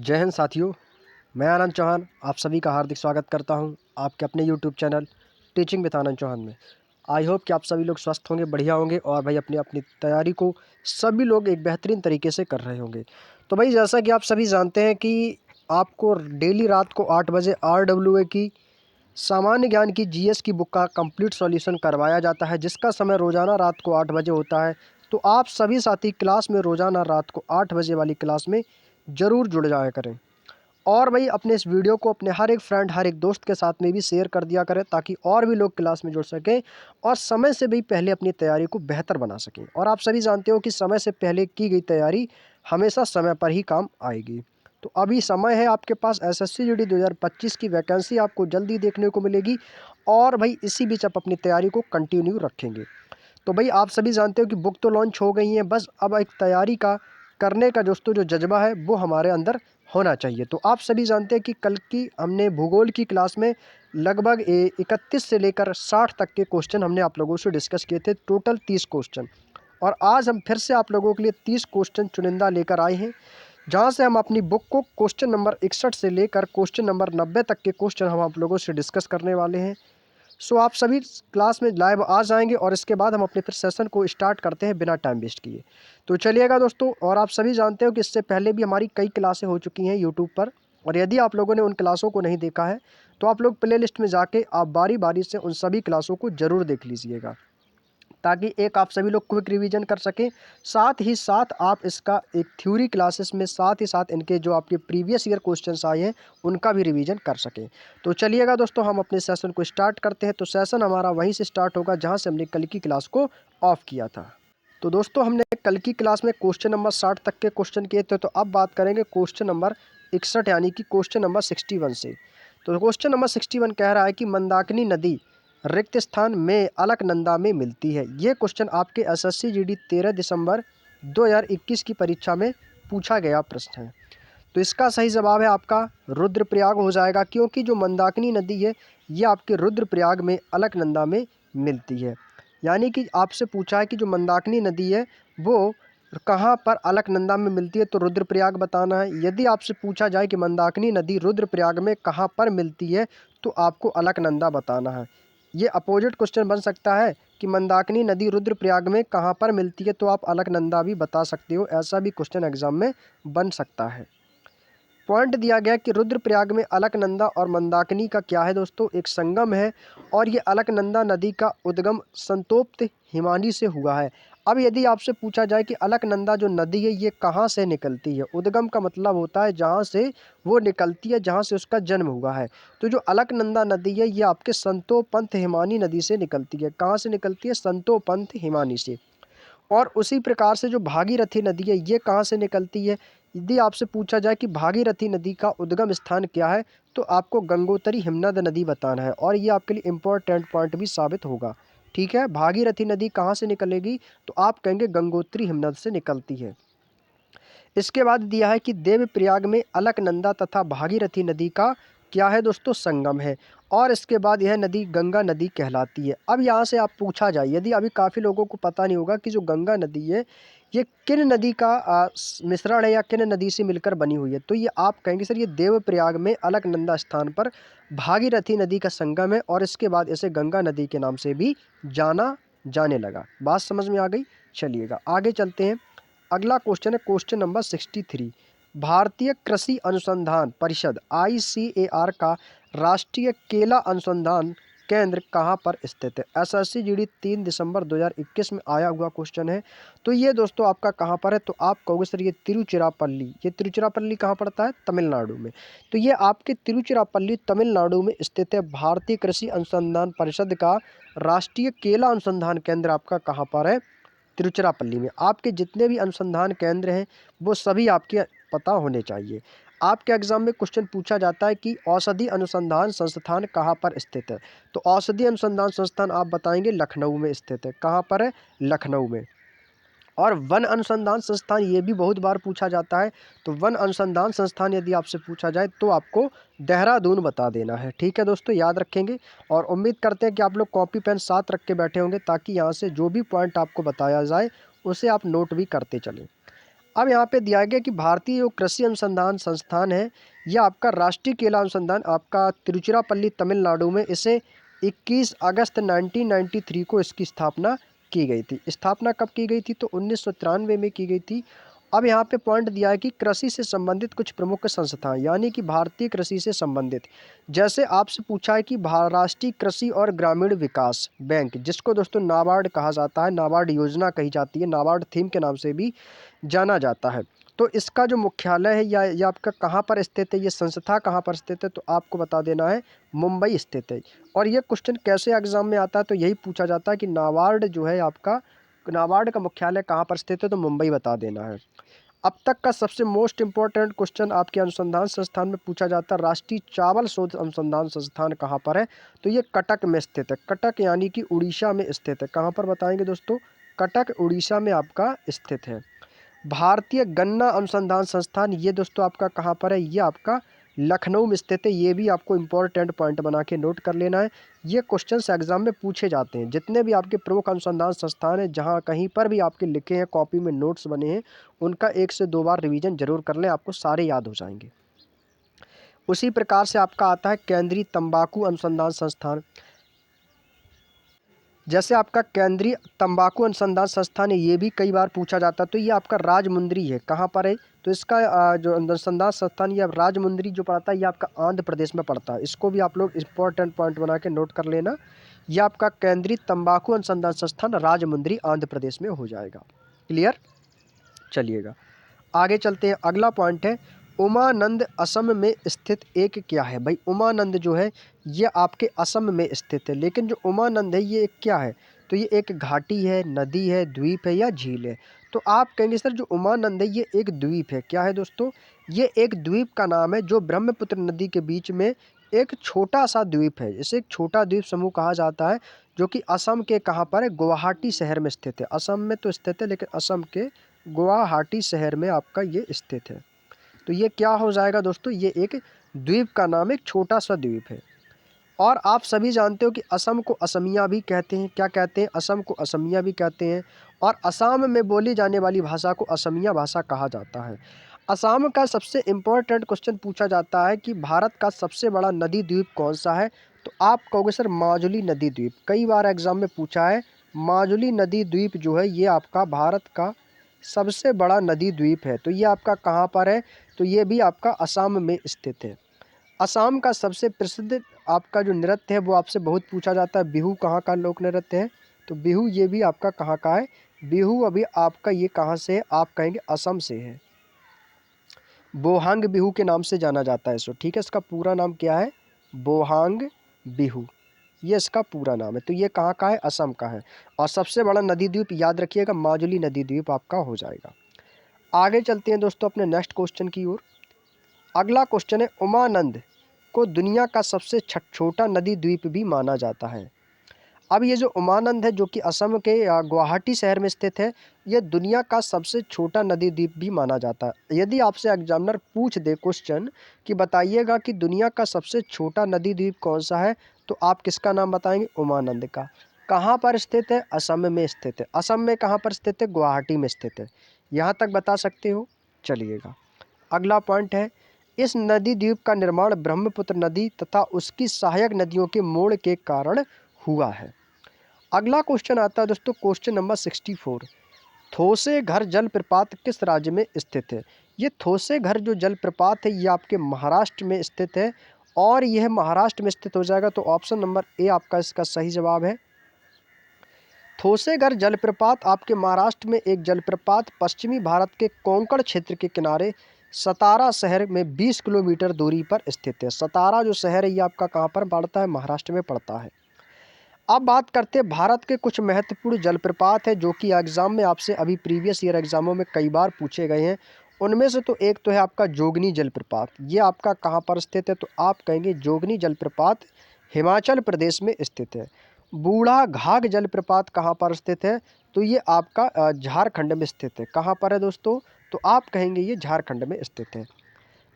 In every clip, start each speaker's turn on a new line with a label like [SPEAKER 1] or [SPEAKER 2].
[SPEAKER 1] जय हिंद साथियों। मैं आनंद चौहान आप सभी का हार्दिक स्वागत करता हूं आपके अपने यूट्यूब चैनल टीचिंग विद आनंद चौहान में। आई होप कि आप सभी लोग स्वस्थ होंगे, बढ़िया होंगे और भाई अपनी अपनी तैयारी को सभी लोग एक बेहतरीन तरीके से कर रहे होंगे। तो भाई जैसा कि आप सभी जानते हैं कि आपको डेली रात को 8 बजे RWA की सामान्य ज्ञान की GS की बुक का कंप्लीट सॉल्यूशन करवाया जाता है, जिसका समय रोज़ाना रात को 8 बजे होता है। तो आप सभी साथी क्लास में रोज़ाना रात को 8 बजे वाली क्लास में ज़रूर जुड़ जाया करें। और भाई अपने इस वीडियो को अपने हर एक फ्रेंड, हर एक दोस्त के साथ में भी शेयर कर दिया करें, ताकि और भी लोग क्लास में जुड़ सकें और समय से भी पहले अपनी तैयारी को बेहतर बना सकें। और आप सभी जानते हो कि समय से पहले की गई तैयारी हमेशा समय पर ही काम आएगी। तो अभी समय है आपके पास, SSC GD 2025 की वैकेंसी आपको जल्दी देखने को मिलेगी और भाई इसी बीच आप अपनी तैयारी को कंटिन्यू रखेंगे। तो भाई आप सभी जानते हो कि बुक तो लॉन्च हो गई है, बस अब एक तैयारी का करने का दोस्तों जो जज्बा है वो हमारे अंदर होना चाहिए। तो आप सभी जानते हैं कि कल की हमने भूगोल की क्लास में लगभग 31 से लेकर 60 तक के क्वेश्चन हमने आप लोगों से डिस्कस किए थे, टोटल 30 क्वेश्चन। और आज हम फिर से आप लोगों के लिए 30 क्वेश्चन चुनिंदा लेकर आए हैं, जहां से हम अपनी बुक को क्वेश्चन नंबर 61 से लेकर क्वेश्चन नंबर 90 तक के क्वेश्चन हम आप लोगों से डिस्कस करने वाले हैं। सो आप सभी क्लास में लाइव आ जाएंगे और इसके बाद हम अपने फिर सेशन को स्टार्ट करते हैं बिना टाइम वेस्ट किए। तो चलिएगा दोस्तों, और आप सभी जानते हो कि इससे पहले भी हमारी कई क्लासें हो चुकी हैं यूट्यूब पर, और यदि आप लोगों ने उन क्लासों को नहीं देखा है तो आप लोग प्ले लिस्ट में जाके आप बारी बारी से उन सभी क्लासों को ज़रूर देख लीजिएगा, ताकि एक आप सभी लोग क्विक रिवीजन कर सकें। साथ ही साथ आप इसका एक थ्योरी क्लासेस में साथ ही साथ इनके जो आपके प्रीवियस ईयर क्वेश्चंस आए हैं उनका भी रिवीजन कर सकें। तो चलिएगा दोस्तों, हम अपने सेशन को स्टार्ट करते हैं। तो सेशन हमारा वहीं से स्टार्ट होगा जहां से हमने कल की क्लास को ऑफ किया था। तो दोस्तों हमने कल की क्लास में क्वेश्चन नंबर 60 तक के क्वेश्चन किए थे, तो अब बात करेंगे क्वेश्चन नंबर 61 यानी कि क्वेश्चन नंबर 61 से। तो क्वेश्चन नंबर 61 कह रहा है कि मंदाकिनी नदी रिक्त स्थान में अलकनंदा में मिलती है। ये क्वेश्चन आपके SSC GD 13 दिसंबर 2021 की परीक्षा में पूछा गया प्रश्न है। तो इसका सही जवाब है आपका रुद्रप्रयाग हो जाएगा, क्योंकि जो मंदाकिनी नदी है ये आपके रुद्रप्रयाग में अलकनंदा में मिलती है। यानी कि आपसे पूछा है कि जो मंदाकिनी नदी है वो कहाँ पर अलकनंदा में मिलती है, तो रुद्रप्रयाग बताना है। यदि आपसे पूछा जाए कि मंदाकिनी नदी रुद्रप्रयाग में कहाँ पर मिलती है, तो आपको अलकनंदा बताना है। ये अपोजिट क्वेश्चन बन सकता है कि मंदाकिनी नदी रुद्रप्रयाग में कहाँ पर मिलती है, तो आप अलकनंदा भी बता सकते हो। ऐसा भी क्वेश्चन एग्जाम में बन सकता है। पॉइंट दिया गया कि रुद्रप्रयाग में अलकनंदा और मंदाकिनी का क्या है दोस्तों, एक संगम है, और ये अलकनंदा नदी का उद्गम संतोप्त हिमानी से हुआ है। अब यदि आपसे पूछा जाए कि अलकनंदा जो नदी है ये कहाँ से निकलती है, उद्गम का मतलब होता है जहाँ से वो निकलती है, जहाँ से उसका जन्म हुआ है। तो जो अलकनंदा नदी है ये आपके संतोपंथ हिमानी नदी से निकलती है। कहाँ से निकलती है? संतोपंथ हिमानी से। और उसी प्रकार से जो भागीरथी नदी है ये कहाँ से निकलती है? यदि आपसे पूछा जाए कि भागीरथी नदी का उद्गम स्थान क्या है, तो आपको गंगोत्री हिमनद नदी बताना है, और ये आपके लिए इम्पोर्टेंट पॉइंट भी साबित होगा। ठीक है, भागीरथी नदी कहाँ से निकलेगी, तो आप कहेंगे गंगोत्री हिमनद से निकलती है। इसके बाद दिया है कि देवप्रयाग में अलकनंदा तथा भागीरथी नदी का क्या है दोस्तों, संगम है, और इसके बाद यह नदी गंगा नदी कहलाती है। अब यहाँ से आप पूछा जाए, यदि अभी काफ़ी लोगों को पता नहीं होगा कि जो गंगा नदी है ये किन नदी का मिश्रण है या किन नदी से मिलकर बनी हुई है, तो ये आप कहेंगे सर ये देवप्रयाग में अलकनंदा स्थान पर भागीरथी नदी का संगम है, और इसके बाद इसे गंगा नदी के नाम से भी जाना जाने लगा। बात समझ में आ गई? चलिएगा आगे चलते हैं। अगला क्वेश्चन है क्वेश्चन नंबर 63। भारतीय कृषि अनुसंधान परिषद ICAR का राष्ट्रीय केला अनुसंधान केंद्र कहाँ पर स्थित है? SSC GD 3 दिसंबर 2021 में आया हुआ क्वेश्चन है। तो ये दोस्तों आपका कहाँ पर है, तो आप कहोगे सर ये तिरुचिरापल्ली। ये तिरुचिरापल्ली कहाँ पड़ता है? तमिलनाडु में। तो ये आपके तिरुचिरापल्ली तमिलनाडु में स्थित है। भारतीय कृषि अनुसंधान परिषद का राष्ट्रीय केला अनुसंधान केंद्र आपका कहाँ पर है? तिरुचिरापल्ली में। आपके जितने भी अनुसंधान केंद्र हैं वो सभी आपके पता होने चाहिए। आपके एग्जाम में क्वेश्चन पूछा जाता है कि औषधि अनुसंधान संस्थान कहाँ पर स्थित है, तो औषधि अनुसंधान संस्थान आप बताएंगे लखनऊ में स्थित है। कहाँ पर है? लखनऊ में। और वन अनुसंधान संस्थान ये भी बहुत बार पूछा जाता है, तो वन अनुसंधान संस्थान यदि आपसे पूछा जाए तो आपको देहरादून बता देना है। ठीक है दोस्तों, याद रखेंगे, और उम्मीद करते हैं कि आप लोग कॉपी पेन साथ रख के बैठे होंगे, ताकि यहाँ से जो भी पॉइंट आपको बताया जाए उसे आप नोट भी करते चलें। अब यहाँ पे दिया गया कि भारतीय जो कृषि अनुसंधान संस्थान है, यह आपका राष्ट्रीय केला अनुसंधान आपका तिरुचिरापल्ली तमिलनाडु में इसे 21 अगस्त 1993 को इसकी स्थापना की गई थी। स्थापना कब की गई थी? तो 1993 में की गई थी। अब यहाँ पे पॉइंट दिया है कि कृषि से संबंधित कुछ प्रमुख संस्थान, यानी कि भारतीय कृषि से संबंधित, जैसे आपसे पूछा है कि राष्ट्रीय कृषि और ग्रामीण विकास बैंक, जिसको दोस्तों नाबार्ड कहा जाता है, नाबार्ड योजना कही जाती है, नाबार्ड थीम के नाम से भी जाना जाता है। तो इसका जो मुख्यालय है या ये आपका कहाँ पर स्थित है, ये संस्था कहाँ पर स्थित है? तो आपको बता देना है मुंबई स्थित है। और ये क्वेश्चन कैसे एग्जाम में आता है? तो यही पूछा जाता है कि नाबार्ड जो है आपका, नाबार्ड का मुख्यालय कहाँ पर स्थित है? तो मुंबई बता देना है। अब तक का सबसे मोस्ट इम्पोर्टेंट क्वेश्चन आपके अनुसंधान संस्थान में पूछा जाता है, राष्ट्रीय चावल शोध अनुसंधान संस्थान कहाँ पर है? तो ये कटक में स्थित है। कटक यानी कि उड़ीसा में स्थित है। कहाँ पर बताएंगे दोस्तों? कटक उड़ीसा में आपका स्थित है। भारतीय गन्ना अनुसंधान संस्थान, ये दोस्तों आपका कहाँ पर है? ये आपका लखनऊ में स्थित है। ये भी आपको इम्पोर्टेंट पॉइंट बना के नोट कर लेना है। ये क्वेश्चंस एग्जाम में पूछे जाते हैं। जितने भी आपके प्रमुख अनुसंधान संस्थान हैं, जहाँ कहीं पर भी आपके लिखे हैं, कॉपी में नोट्स बने हैं, उनका 1 से 2 बार रिवीजन जरूर कर लें, आपको सारे याद हो जाएंगे। उसी प्रकार से आपका आता है केंद्रीय तंबाकू अनुसंधान संस्थान। जैसे आपका केंद्रीय तंबाकू अनुसंधान संस्थान है, ये भी कई बार पूछा जाता है। तो ये आपका राजमुंद्री है। कहाँ पर है? तो इसका जो अनुसंधान संस्थान ये राजमुंद्री जो पड़ता है, ये आपका आंध्र प्रदेश में पड़ता है। इसको भी आप लोग इंपॉर्टेंट पॉइंट बना के नोट कर लेना। ये आपका केंद्रीय तंबाकू अनुसंधान संस्थान राजमुंद्री आंध्र प्रदेश में हो जाएगा। क्लियर? चलिएगा आगे चलते हैं। अगला पॉइंट है उमानंद असम में स्थित एक क्या है? भाई उमानंद जो है ये आपके असम में स्थित है। लेकिन जो उमानंद है ये एक क्या है? तो ये एक घाटी है, नदी है, द्वीप है या झील है? तो आप कहेंगे सर जो उमानंद है ये एक द्वीप है। क्या है दोस्तों? ये एक द्वीप का नाम है जो ब्रह्मपुत्र नदी के बीच में एक छोटा सा द्वीप है। इसे एक छोटा द्वीप समूह कहा जाता है, जो कि असम के कहाँ पर है? गुवाहाटी शहर में स्थित है। असम में तो स्थित है, लेकिन असम के गुवाहाटी शहर में आपका ये स्थित है। तो ये क्या हो जाएगा दोस्तों? ये एक द्वीप का नाम, एक छोटा सा द्वीप है। और आप सभी जानते हो कि असम को असमिया भी कहते हैं। क्या कहते हैं? असम को असमिया भी कहते हैं। और असम में बोली जाने वाली भाषा को असमिया भाषा कहा जाता है। असम का सबसे इम्पोर्टेंट क्वेश्चन पूछा जाता है कि भारत का सबसे बड़ा नदी द्वीप कौन सा है? तो आप कहोगे सर माजुली नदी द्वीप। कई बार एग्जाम में पूछा है। माजुली नदी द्वीप जो है ये आपका भारत का सबसे बड़ा नदी द्वीप है। तो ये आपका कहाँ पर है? तो ये भी आपका असम में स्थित है। असम का सबसे प्रसिद्ध आपका जो नृत्य है वो आपसे बहुत पूछा जाता है। बिहू कहाँ का लोक नृत्य है? तो बिहू ये भी आपका कहाँ का है? बिहू अभी आपका ये कहाँ से है? आप कहेंगे असम से है। बोहांग बिहू के नाम से जाना जाता है इसको। ठीक है, इसका पूरा नाम क्या है? बोहांग बिहू, ये इसका पूरा नाम है। तो ये कहाँ का है? असम का है। और सबसे बड़ा नदी द्वीप याद रखिएगा माजुली नदी द्वीप आपका हो जाएगा। आगे चलते हैं दोस्तों अपने नेक्स्ट क्वेश्चन की ओर। अगला क्वेश्चन है उमानंद को दुनिया का सबसे छोटा नदी द्वीप भी माना जाता है। अब ये जो उमानंद है जो कि असम के गुवाहाटी शहर में स्थित है, ये दुनिया का सबसे छोटा नदी द्वीप भी माना जाता है। यदि आपसे एग्जामिनर पूछ दे क्वेश्चन कि बताइएगा कि दुनिया का सबसे छोटा नदी द्वीप कौन सा है, तो आप किसका नाम बताएंगे? उमानंद का। कहाँ पर स्थित है? असम में स्थित है। असम में कहाँ पर स्थित है? गुवाहाटी में स्थित है। यहाँ तक बता सकते हो। चलिएगा अगला पॉइंट है इस नदी द्वीप का निर्माण ब्रह्मपुत्र नदी तथा उसकी सहायक नदियों के मोड़ के कारण हुआ है। अगला क्वेश्चन आता है दोस्तों क्वेश्चन नंबर 64। थोसे घर जलप्रपात किस राज्य में स्थित है? ये थोसे घर जो जलप्रपात है ये आपके महाराष्ट्र में स्थित है। और यह महाराष्ट्र में स्थित हो जाएगा। तो ऑप्शन नंबर ए आपका इसका सही जवाब है। थोसेघर जलप्रपात आपके महाराष्ट्र में एक जलप्रपात पश्चिमी भारत के कोंकण क्षेत्र के किनारे सतारा शहर में 20 किलोमीटर दूरी पर स्थित है। सतारा जो शहर है ये आपका कहाँ पर पड़ता है? महाराष्ट्र में पड़ता है। अब बात करते हैं भारत के कुछ महत्वपूर्ण जलप्रपात है जो कि एग्जाम में आपसे अभी प्रीवियस ईयर एग्जामों में कई बार पूछे गए हैं। उनमें से तो एक तो है आपका जोगनी जलप्रपात। ये आपका कहाँ पर स्थित है? तो आप कहेंगे जोगनी जलप्रपात हिमाचल प्रदेश में स्थित है। बूढ़ा घाघ जलप्रपात कहाँ पर स्थित है? तो ये आपका झारखंड में स्थित है। कहाँ पर है दोस्तों? तो आप कहेंगे ये झारखंड में स्थित है।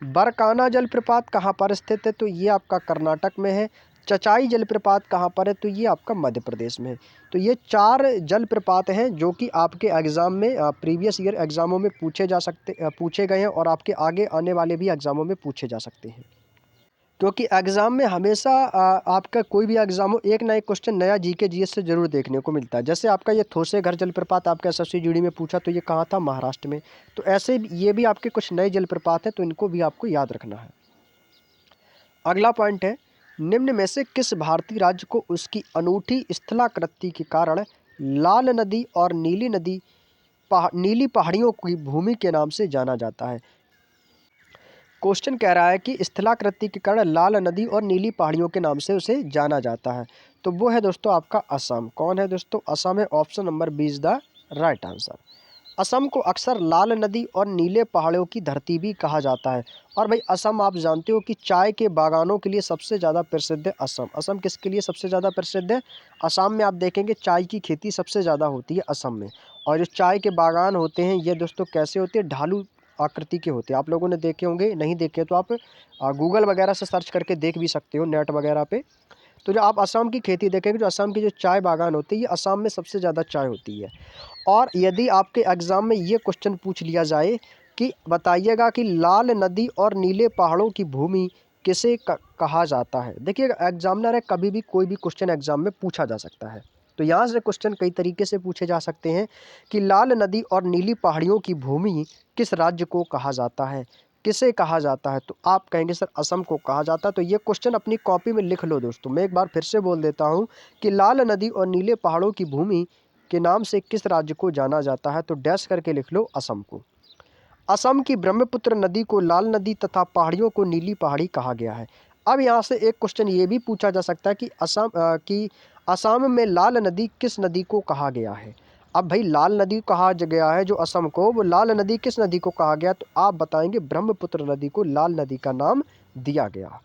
[SPEAKER 1] बरकाना जलप्रपात कहाँ पर स्थित है? तो ये आपका कर्नाटक में है। चचाई जलप्रपात कहाँ पर है? तो ये आपका मध्य प्रदेश में है। तो ये 4 जलप्रपात हैं जो कि आपके एग्ज़ाम में प्रीवियस ईयर एग्ज़ामों में पूछे गए हैं और आपके आगे आने वाले भी एग्ज़ामों में पूछे जा सकते हैं। क्योंकि एग्ज़ाम में हमेशा आपका कोई भी एग्ज़ाम हो, एक ना एक क्वेश्चन नया जीके जीएस से ज़रूर देखने को मिलता है। जैसे आपका ये थोसेघर जलप्रपात आपका एसएससी जीडी में पूछा, तो ये कहाँ था? महाराष्ट्र में। तो ऐसे ये भी आपके कुछ नए जलप्रपात हैं, तो इनको भी आपको याद रखना है। अगला पॉइंट है, निम्न में से किस भारतीय राज्य को उसकी अनूठी स्थलाकृति के कारण लाल नदी और नीली पहाड़ियों की भूमि के नाम से जाना जाता है? क्वेश्चन कह रहा है कि स्थलाकृति के कारण लाल नदी और नीली पहाड़ियों के नाम से उसे जाना जाता है। तो वो है दोस्तों आपका असम। कौन है दोस्तों? असम है। Option number B is the right answer. Assam को अक्सर लाल नदी और नीले पहाड़ों की धरती भी कहा जाता है। और भाई असम आप जानते हो कि चाय के बागानों के लिए सबसे ज़्यादा प्रसिद्ध है असम। असम किसके लिए सबसे ज़्यादा प्रसिद्ध है? असम में आप देखेंगे चाय की खेती सबसे ज़्यादा होती है असम में। और जो चाय के बागान होते हैं ये दोस्तों कैसे होते हैं? ढालू आकृति के होते हैं। आप लोगों ने देखे होंगे, नहीं देखे तो आप गूगल वगैरह से सर्च करके देख भी सकते हो नेट वगैरह पे। तो जो आप असम की खेती देखेंगे, जो असम की जो चाय बागान होती है ये असम में सबसे ज़्यादा चाय होती है। और यदि आपके एग्ज़ाम में ये क्वेश्चन पूछ लिया जाए कि बताइएगा कि लाल नदी और नीले पहाड़ों की भूमि किसे कहा जाता है? देखिए एग्जामिनर है, कभी भी कोई भी क्वेश्चन एग्जाम में पूछा जा सकता है। तो यहाँ से क्वेश्चन कई तरीके से पूछे जा सकते हैं कि लाल नदी और नीली पहाड़ियों की भूमि किस राज्य को कहा जाता है, किसे कहा जाता है? तो आप कहेंगे सर असम को कहा जाता है। तो ये क्वेश्चन अपनी कॉपी में लिख लो दोस्तों। मैं एक बार फिर से बोल देता हूँ कि लाल नदी और नीले पहाड़ों की भूमि के नाम से किस राज्य को जाना जाता है? तो डैश करके लिख लो असम को। असम की ब्रह्मपुत्र नदी को लाल नदी तथा पहाड़ियों को नीली पहाड़ी कहा गया है। अब यहाँ से एक क्वेश्चन ये भी पूछा जा सकता है कि असम में लाल नदी किस नदी को कहा गया है? अब भाई लाल नदी कहा गया है जो असम को, वो लाल नदी किस नदी को कहा गया? तो आप बताएंगे ब्रह्मपुत्र नदी को लाल नदी का नाम दिया गया।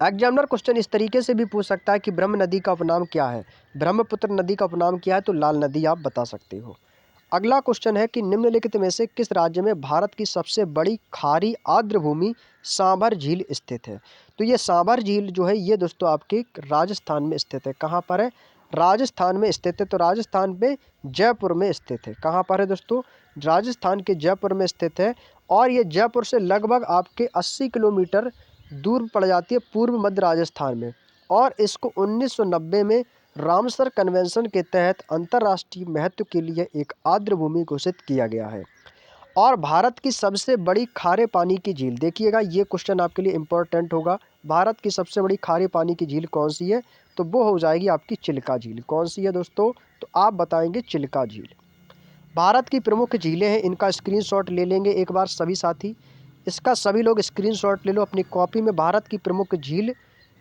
[SPEAKER 1] एग्जामिनर क्वेश्चन इस तरीके से भी पूछ सकता है कि ब्रह्म नदी का उपनाम क्या है? ब्रह्मपुत्र नदी का उपनाम क्या है? तो लाल नदी आप बता सकते हो। अगला क्वेश्चन है कि निम्नलिखित में से किस राज्य में भारत की सबसे बड़ी खारी आर्द्र भूमि सांभर झील स्थित है? तो ये सांभर झील जो है ये दोस्तों आपके राजस्थान में स्थित है। कहाँ पर है? राजस्थान में स्थित है। तो राजस्थान में जयपुर में स्थित है। कहाँ पर है दोस्तों? राजस्थान के जयपुर में स्थित है। और ये जयपुर से लगभग आपके 80 किलोमीटर दूर पड़ जाती है पूर्व मध्य राजस्थान में। और इसको 1990 में रामसर कन्वेंशन के तहत अंतर्राष्ट्रीय महत्व के लिए एक आर्द्र भूमि घोषित किया गया है। और भारत की सबसे बड़ी खारे पानी की झील, देखिएगा ये क्वेश्चन आपके लिए इम्पोर्टेंट होगा। भारत की सबसे बड़ी खारे पानी की झील कौन सी है? तो वो हो जाएगी आपकी चिल्का झील। कौन सी है दोस्तों? तो आप बताएंगे चिल्का झील। भारत की प्रमुख झीलें हैं, इनका स्क्रीनशॉट ले लेंगे एक बार सभी साथी। इसका सभी लोग स्क्रीनशॉट ले लो अपनी कॉपी में। भारत की प्रमुख झील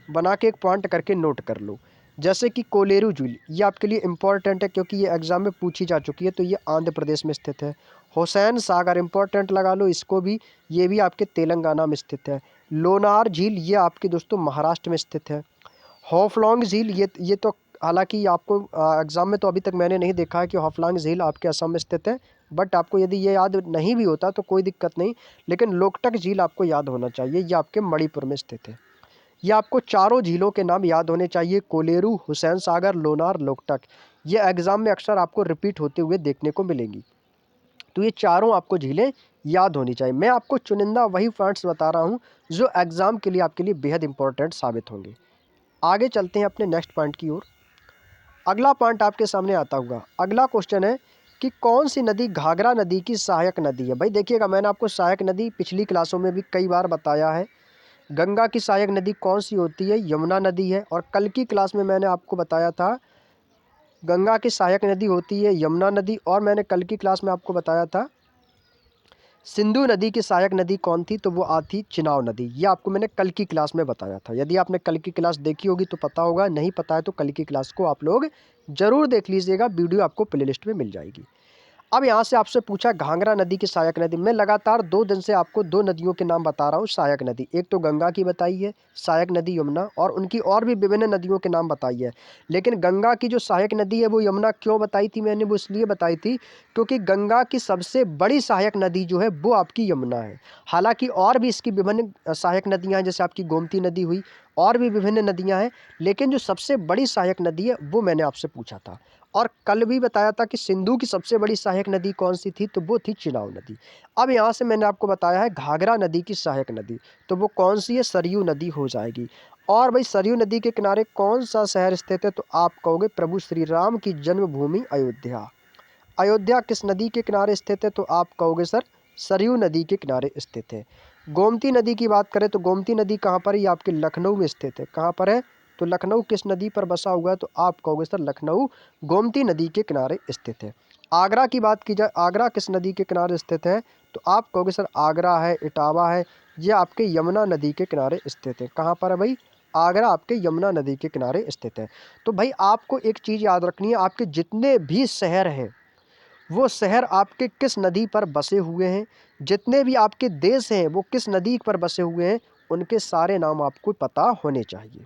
[SPEAKER 1] बना के एक पॉइंट करके नोट कर लो। जैसे कि कोलेरू झील, ये आपके लिए इम्पॉर्टेंट है क्योंकि ये एग्जाम में पूछी जा चुकी है। तो ये आंध्र प्रदेश में स्थित है। हुसैन सागर इम्पॉर्टेंट लगा लो इसको भी, ये भी आपके तेलंगाना में स्थित है। लोनार झील ये आपके दोस्तों महाराष्ट्र में स्थित है। हॉफलॉन्ग झील ये तो हालांकि आपको एग्जाम में तो अभी तक मैंने नहीं देखा है कि हॉफलॉन्ग झील आपके असम में स्थित है। बट आपको यदि ये याद नहीं भी होता तो कोई दिक्कत नहीं, लेकिन लोकटक झील आपको याद होना चाहिए, ये आपके मणिपुर में स्थित है। ये आपको चारों झीलों के नाम याद होने चाहिए, कोलेरू, हुसैन सागर, लोनार, लोकटक। ये एग्जाम में अक्सर आपको रिपीट होते हुए देखने को मिलेंगी। तो ये चारों आपको झीलें याद होनी चाहिए। मैं आपको चुनिंदा वही पॉइंट्स बता रहा हूँ जो एग्जाम के लिए आपके लिए बेहद इंपॉर्टेंट साबित होंगे। आगे चलते हैं अपने नेक्स्ट पॉइंट की ओर। अगला पॉइंट आपके सामने आता हुआ अगला क्वेश्चन है कि कौन सी नदी घाघरा नदी की सहायक नदी है? भाई देखिएगा मैंने आपको सहायक नदी पिछली क्लासों में भी कई बार बताया है। गंगा की सहायक नदी कौन सी होती है? यमुना नदी है। और कल की क्लास में मैंने आपको बताया था गंगा की सहायक नदी होती है यमुना नदी। और मैंने कल की क्लास में आपको बताया था सिंधु नदी की सहायक नदी कौन थी? तो वो आती चिनाब नदी। ये आपको मैंने कल की क्लास में बताया था। यदि आपने कल की क्लास देखी होगी तो पता होगा, नहीं पता है तो कल की क्लास को आप लोग ज़रूर देख लीजिएगा, वीडियो आपको प्लेलिस्ट में मिल जाएगी। अब यहाँ से आपसे पूछा घाघरा नदी की सहायक नदी। मैं लगातार 2 दिन से आपको 2 नदियों के नाम बता रहा हूँ सहायक नदी। एक तो गंगा की बताई है, सहायक नदी यमुना, और उनकी और भी विभिन्न नदियों के नाम बताई है। लेकिन गंगा की जो सहायक नदी है वो यमुना क्यों बताई थी मैंने, वो इसलिए बताई थी क्योंकि गंगा की सबसे बड़ी सहायक नदी जो है वो आपकी यमुना है। हालाँकि और भी इसकी विभिन्न सहायक नदियाँ हैं, जैसे आपकी गोमती नदी हुई, और भी विभिन्न नदियाँ हैं, लेकिन जो सबसे बड़ी सहायक नदी है वो मैंने आपसे पूछा था। और कल भी बताया था कि सिंधु की सबसे बड़ी सहायक नदी कौन सी थी, तो वो थी चिनाब नदी। अब यहाँ से मैंने आपको बताया है घाघरा नदी की सहायक नदी, तो वो कौन सी है, सरयू नदी हो जाएगी। और भाई सरयू नदी के किनारे कौन सा शहर स्थित है, तो आप कहोगे प्रभु श्री राम की जन्मभूमि अयोध्या। अयोध्या किस नदी के किनारे स्थित है, तो आप कहोगे सर सरयू नदी के किनारे स्थित है। गोमती नदी की बात करें तो गोमती नदी कहाँ पर है, ये आपके लखनऊ में स्थित है। कहाँ पर है, तो लखनऊ किस नदी पर बसा हुआ है, तो आप कहोगे सर लखनऊ गोमती नदी के किनारे स्थित है। आगरा की बात की जाए, आगरा किस नदी के किनारे स्थित है, तो आप कहोगे सर आगरा है, इटावा है, ये आपके यमुना नदी के किनारे स्थित है। कहाँ पर है भाई, आगरा आपके यमुना नदी के किनारे स्थित है। तो भाई आपको एक चीज़ याद रखनी है, आपके जितने भी शहर हैं वो शहर आपके किस नदी पर बसे हुए हैं, जितने भी आपके देश हैं वो किस नदी पर बसे हुए हैं, उनके सारे नाम आपको पता होने चाहिए।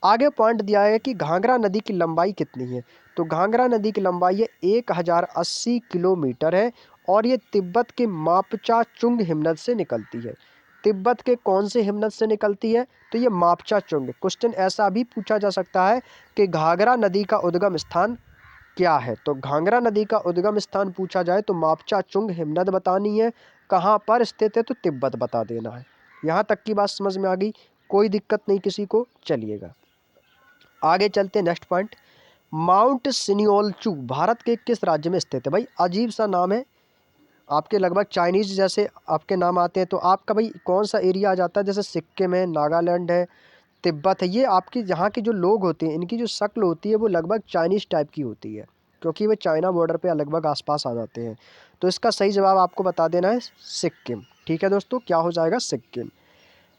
[SPEAKER 1] आगे पॉइंट दिया है कि घाघरा नदी की लंबाई कितनी है, तो घाघरा नदी की लंबाई है 1080 किलोमीटर है, और ये तिब्बत के मापचा चुंग हिमनद से निकलती है। तिब्बत के कौन से हिमनद से निकलती है, तो ये मापचा चुंग। क्वेश्चन ऐसा भी पूछा जा सकता है कि घाघरा नदी का उद्गम स्थान क्या है, तो घाघरा नदी का उद्गम स्थान पूछा जाए तो मापचा चुंग हिमनद बतानी है। कहाँ पर स्थित है, तो तिब्बत बता देना है। यहाँ तक की बात समझ में आ गई, कोई दिक्कत नहीं किसी को, चलिएगा आगे चलते। नेक्स्ट पॉइंट, माउंट सिनियोलचू भारत के किस राज्य में स्थित है। भाई अजीब सा नाम है, आपके लगभग चाइनीज जैसे आपके नाम आते हैं, तो आपका भाई कौन सा एरिया आ जाता है, जैसे सिक्किम है, नागालैंड है, तिब्बत है। ये आपकी यहाँ के जो लोग होते हैं इनकी जो शक्ल होती है वो लगभग चाइनीज़ टाइप की होती है, क्योंकि वे चाइना बॉर्डर पे लगभग आसपास आ जाते हैं। तो इसका सही जवाब आपको बता देना है सिक्किम। ठीक है दोस्तों, क्या हो जाएगा, सिक्किम।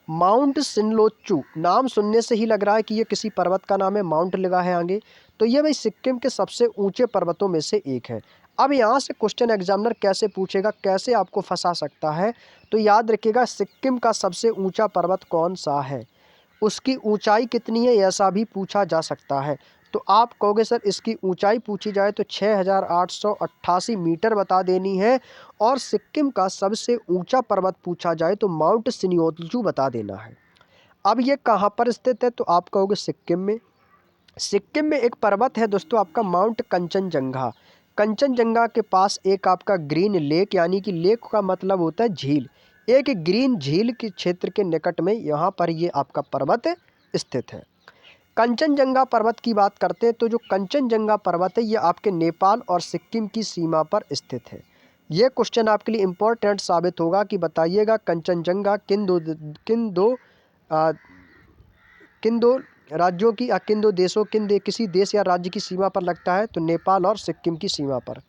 [SPEAKER 1] माउंट सिनलोचू नाम सुनने से ही लग रहा है कि ये किसी पर्वत का नाम है, माउंट लगा है आगे, तो ये भाई सिक्किम के सबसे ऊंचे पर्वतों में से एक है। अब यहाँ से क्वेश्चन एग्जामिनर कैसे पूछेगा, कैसे आपको फंसा सकता है, तो याद रखिएगा सिक्किम का सबसे ऊंचा पर्वत कौन सा है, उसकी ऊंचाई कितनी है, ऐसा भी पूछा जा सकता है। तो आप कहोगे सर इसकी ऊंचाई पूछी जाए तो 6888 मीटर बता देनी है, और सिक्किम का सबसे ऊंचा पर्वत पूछा जाए तो माउंट सिनियोतजू बता देना है। अब ये कहाँ पर स्थित है, तो आप कहोगे सिक्किम में। सिक्किम में एक पर्वत है दोस्तों आपका माउंट कंचनजंगा। कंचनजंगा के पास एक आपका ग्रीन लेक, यानी कि लेक का मतलब होता है झील, एक ग्रीन झील के क्षेत्र के निकट में यहाँ पर ये आपका पर्वत स्थित है। कंचनजंगा पर्वत की बात करते हैं तो जो कंचनजंगा पर्वत है ये आपके नेपाल और सिक्किम की सीमा पर स्थित है। ये क्वेश्चन आपके लिए इम्पोर्टेंट साबित होगा कि बताइएगा कंचनजंगा किन दो आ, किन दो राज्यों की या किसी देश या राज्य की सीमा पर लगता है, तो नेपाल और सिक्किम की सीमा पर।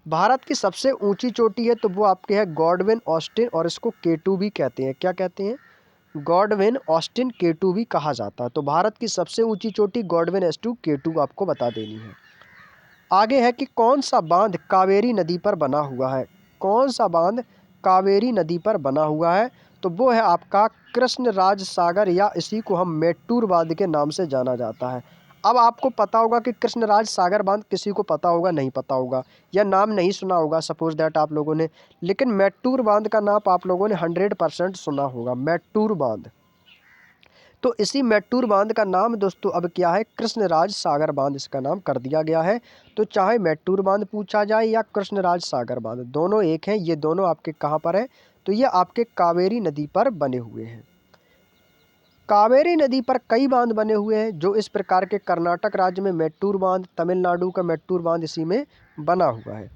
[SPEAKER 1] भारत की सबसे ऊंची चोटी है तो वो आपके है गॉडविन ऑस्टिन, और इसको केटू भी कहते हैं। क्या कहते हैं, गॉडविन ऑस्टिन केटू भी कहा जाता है। तो भारत की सबसे ऊंची चोटी गॉडविन एस टू केटू आपको बता देनी है। आगे है कि कौन सा बांध कावेरी नदी पर बना हुआ है, कौन सा बांध कावेरी नदी पर बना हुआ है, तो वो है आपका कृष्णराज सागर, या इसी को हम मेट्टूर बांध के नाम से जाना जाता है। अब आपको पता होगा कि कृष्णराज सागर बांध किसी को पता होगा, नहीं पता होगा, या नाम नहीं सुना होगा सपोज दैट आप लोगों ने, लेकिन मेट्टूर बांध का नाम आप लोगों ने 100% सुना होगा, मेट्टूर बांध। तो इसी मेट्टूर बांध का नाम दोस्तों अब क्या है, कृष्णराज सागर बांध इसका नाम कर दिया गया है। तो चाहे मेट्टूर बांध पूछा जाए या कृष्णराज सागर बांध, दोनों एक हैं। ये दोनों आपके कहाँ पर है, तो ये आपके कावेरी नदी पर बने हुए हैं। कावेरी नदी पर कई बांध बने हुए हैं जो इस प्रकार के, कर्नाटक राज्य में मेट्टूर बांध, तमिलनाडु का मेट्टूर बांध इसी में बना हुआ है।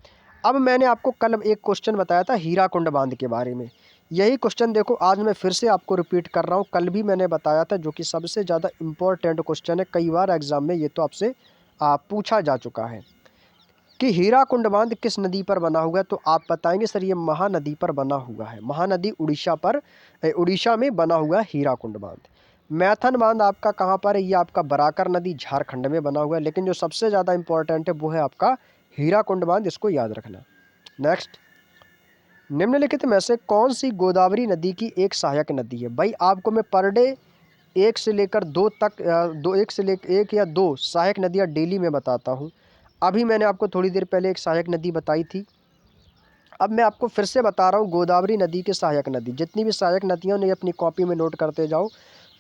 [SPEAKER 1] अब मैंने आपको कल एक क्वेश्चन बताया था हीराकुंड बांध के बारे में, यही क्वेश्चन देखो आज मैं फिर से आपको रिपीट कर रहा हूँ। कल भी मैंने बताया था, जो कि सबसे ज़्यादा इम्पोर्टेंट क्वेश्चन है, कई बार एग्जाम में ये तो आपसे पूछा जा चुका है कि हीराकुंड बांध किस नदी पर बना हुआ है, तो आप बताएंगे सर ये महानदी पर बना हुआ है, महानदी उड़ीसा में बना हुआ है हीराकुंड बांध। मैथन बांध आपका कहाँ पर है, ये आपका बराकर नदी झारखंड में बना हुआ है, लेकिन जो सबसे ज़्यादा इंपॉर्टेंट है वो है आपका हीराकुंड बांध, इसको याद रखना। नेक्स्ट, निम्नलिखित में से कौन सी गोदावरी नदी की एक सहायक नदी है? भाई आपको मैं पर डे एक से लेकर दो तक एक या दो सहायक नदियाँ डेली में बताता हूँ। अभी मैंने आपको थोड़ी देर पहले एक सहायक नदी बताई थी। अब मैं आपको फिर से बता रहा हूँ गोदावरी नदी की सहायक नदी। जितनी भी सहायक नदियों ने अपनी कॉपी में नोट करते जाओ।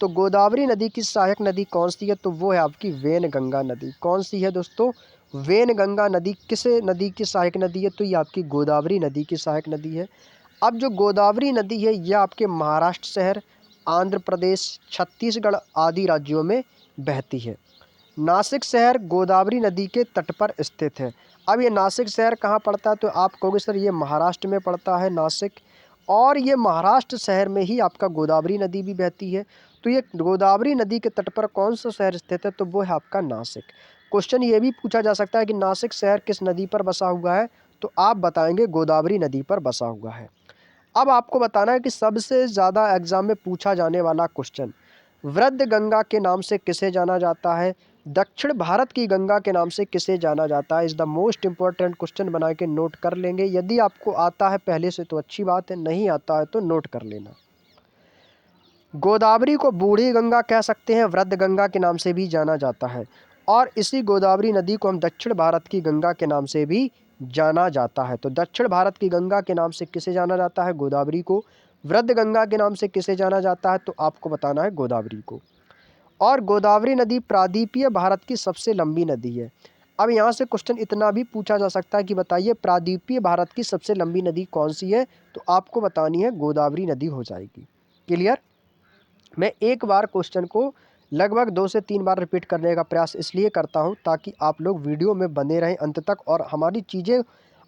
[SPEAKER 1] तो गोदावरी नदी की सहायक नदी कौन सी है? तो वो है आपकी वेनगंगा नदी। कौन सी है दोस्तों? वेनगंगा नदी। किस नदी की सहायक नदी है? तो ये आपकी गोदावरी नदी की सहायक नदी है। अब जो गोदावरी नदी है यह आपके महाराष्ट्र शहर, आंध्र प्रदेश, छत्तीसगढ़ आदि राज्यों में बहती है। नासिक शहर गोदावरी नदी के तट पर स्थित है। अब ये नासिक शहर कहाँ पड़ता है? तो आप कहोगे सर ये महाराष्ट्र में पड़ता है नासिक, और ये महाराष्ट्र शहर में ही आपका गोदावरी नदी भी बहती है। तो ये गोदावरी नदी के तट पर कौन सा शहर स्थित है? तो वो है आपका नासिक। क्वेश्चन ये भी पूछा जा सकता है कि नासिक शहर किस नदी पर बसा हुआ है? तो आप बताएंगे गोदावरी नदी पर बसा हुआ है। अब आपको बताना है कि सबसे ज़्यादा एग्जाम में पूछा जाने वाला क्वेश्चन, वृद्ध गंगा के नाम से किसे जाना जाता है? दक्षिण भारत की गंगा के नाम से किसे जाना जाता है? Is the most important question, बना के नोट कर लेंगे। यदि आपको आता है पहले से तो अच्छी बात है, नहीं आता है तो नोट कर लेना। गोदावरी को बूढ़ी गंगा कह सकते हैं, वृद्ध गंगा के नाम से भी जाना जाता है। और इसी गोदावरी नदी को हम दक्षिण भारत की गंगा के नाम से भी जाना जाता है। तो दक्षिण भारत की गंगा के नाम से किसे जाना जाता है? गोदावरी को। वृद्ध गंगा के नाम से किसे जाना जाता है? तो आपको बताना है गोदावरी को। और गोदावरी नदी प्रायद्वीपीय भारत की सबसे लंबी नदी है। अब यहाँ से क्वेश्चन इतना भी पूछा जा सकता है कि बताइए प्रायद्वीपीय भारत की सबसे लंबी नदी कौन सी है? तो आपको बतानी है गोदावरी नदी हो जाएगी। क्लियर? मैं एक बार क्वेश्चन को लगभग 2 से 3 बार रिपीट करने का प्रयास इसलिए करता हूं ताकि आप लोग वीडियो में बने रहें अंत तक और हमारी चीज़ें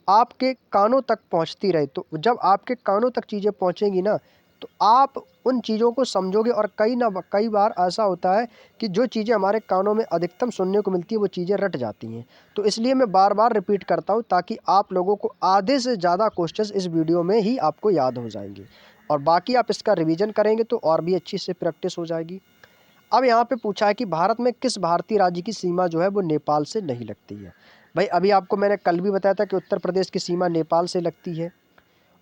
[SPEAKER 1] आपके कानों तक पहुंचती रहे। तो जब आपके कानों तक चीज़ें पहुंचेंगी ना, तो आप उन चीज़ों को समझोगे। और कई बार ऐसा होता है कि जो चीज़ें हमारे कानों में अधिकतम सुनने को मिलती है वो चीज़ें रट जाती हैं। तो इसलिए मैं बार बार रिपीट करता हूँ ताकि आप लोगों को आधे से ज़्यादा क्वेश्चंस इस वीडियो में ही आपको याद हो जाएंगे, और बाकी आप इसका रिवीजन करेंगे तो और भी अच्छी से प्रैक्टिस हो जाएगी। अब यहाँ पे पूछा है कि भारत में किस भारतीय राज्य की सीमा जो है वो नेपाल से नहीं लगती है? भाई अभी आपको मैंने कल भी बताया था कि उत्तर प्रदेश की सीमा नेपाल से लगती है,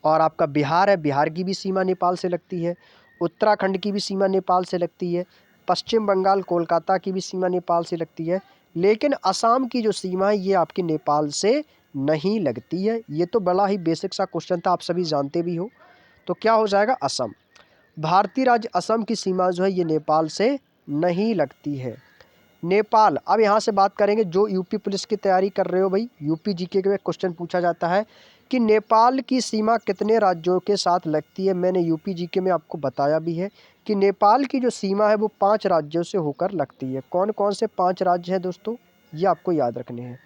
[SPEAKER 1] और आपका बिहार है, बिहार की भी सीमा नेपाल से लगती है, उत्तराखंड की भी सीमा नेपाल से लगती है, पश्चिम बंगाल कोलकाता की भी सीमा नेपाल से लगती है, लेकिन असम की जो सीमा है ये आपकी नेपाल से नहीं लगती है। ये तो बड़ा ही बेसिक सा क्वेश्चन था, आप सभी जानते भी हो। तो क्या हो जाएगा? असम। भारतीय राज्य असम की सीमा जो है ये नेपाल से नहीं लगती है। नेपाल, अब यहाँ से बात करेंगे जो यूपी पुलिस की तैयारी कर रहे हो भाई, यूपी जीके में क्वेश्चन पूछा जाता है कि नेपाल की सीमा कितने राज्यों के साथ लगती है। मैंने यूपी जीके में आपको बताया भी है कि नेपाल की जो सीमा है वो 5 राज्यों से होकर लगती है। कौन कौन से 5 राज्य हैं दोस्तों? ये आपको याद रखने हैं।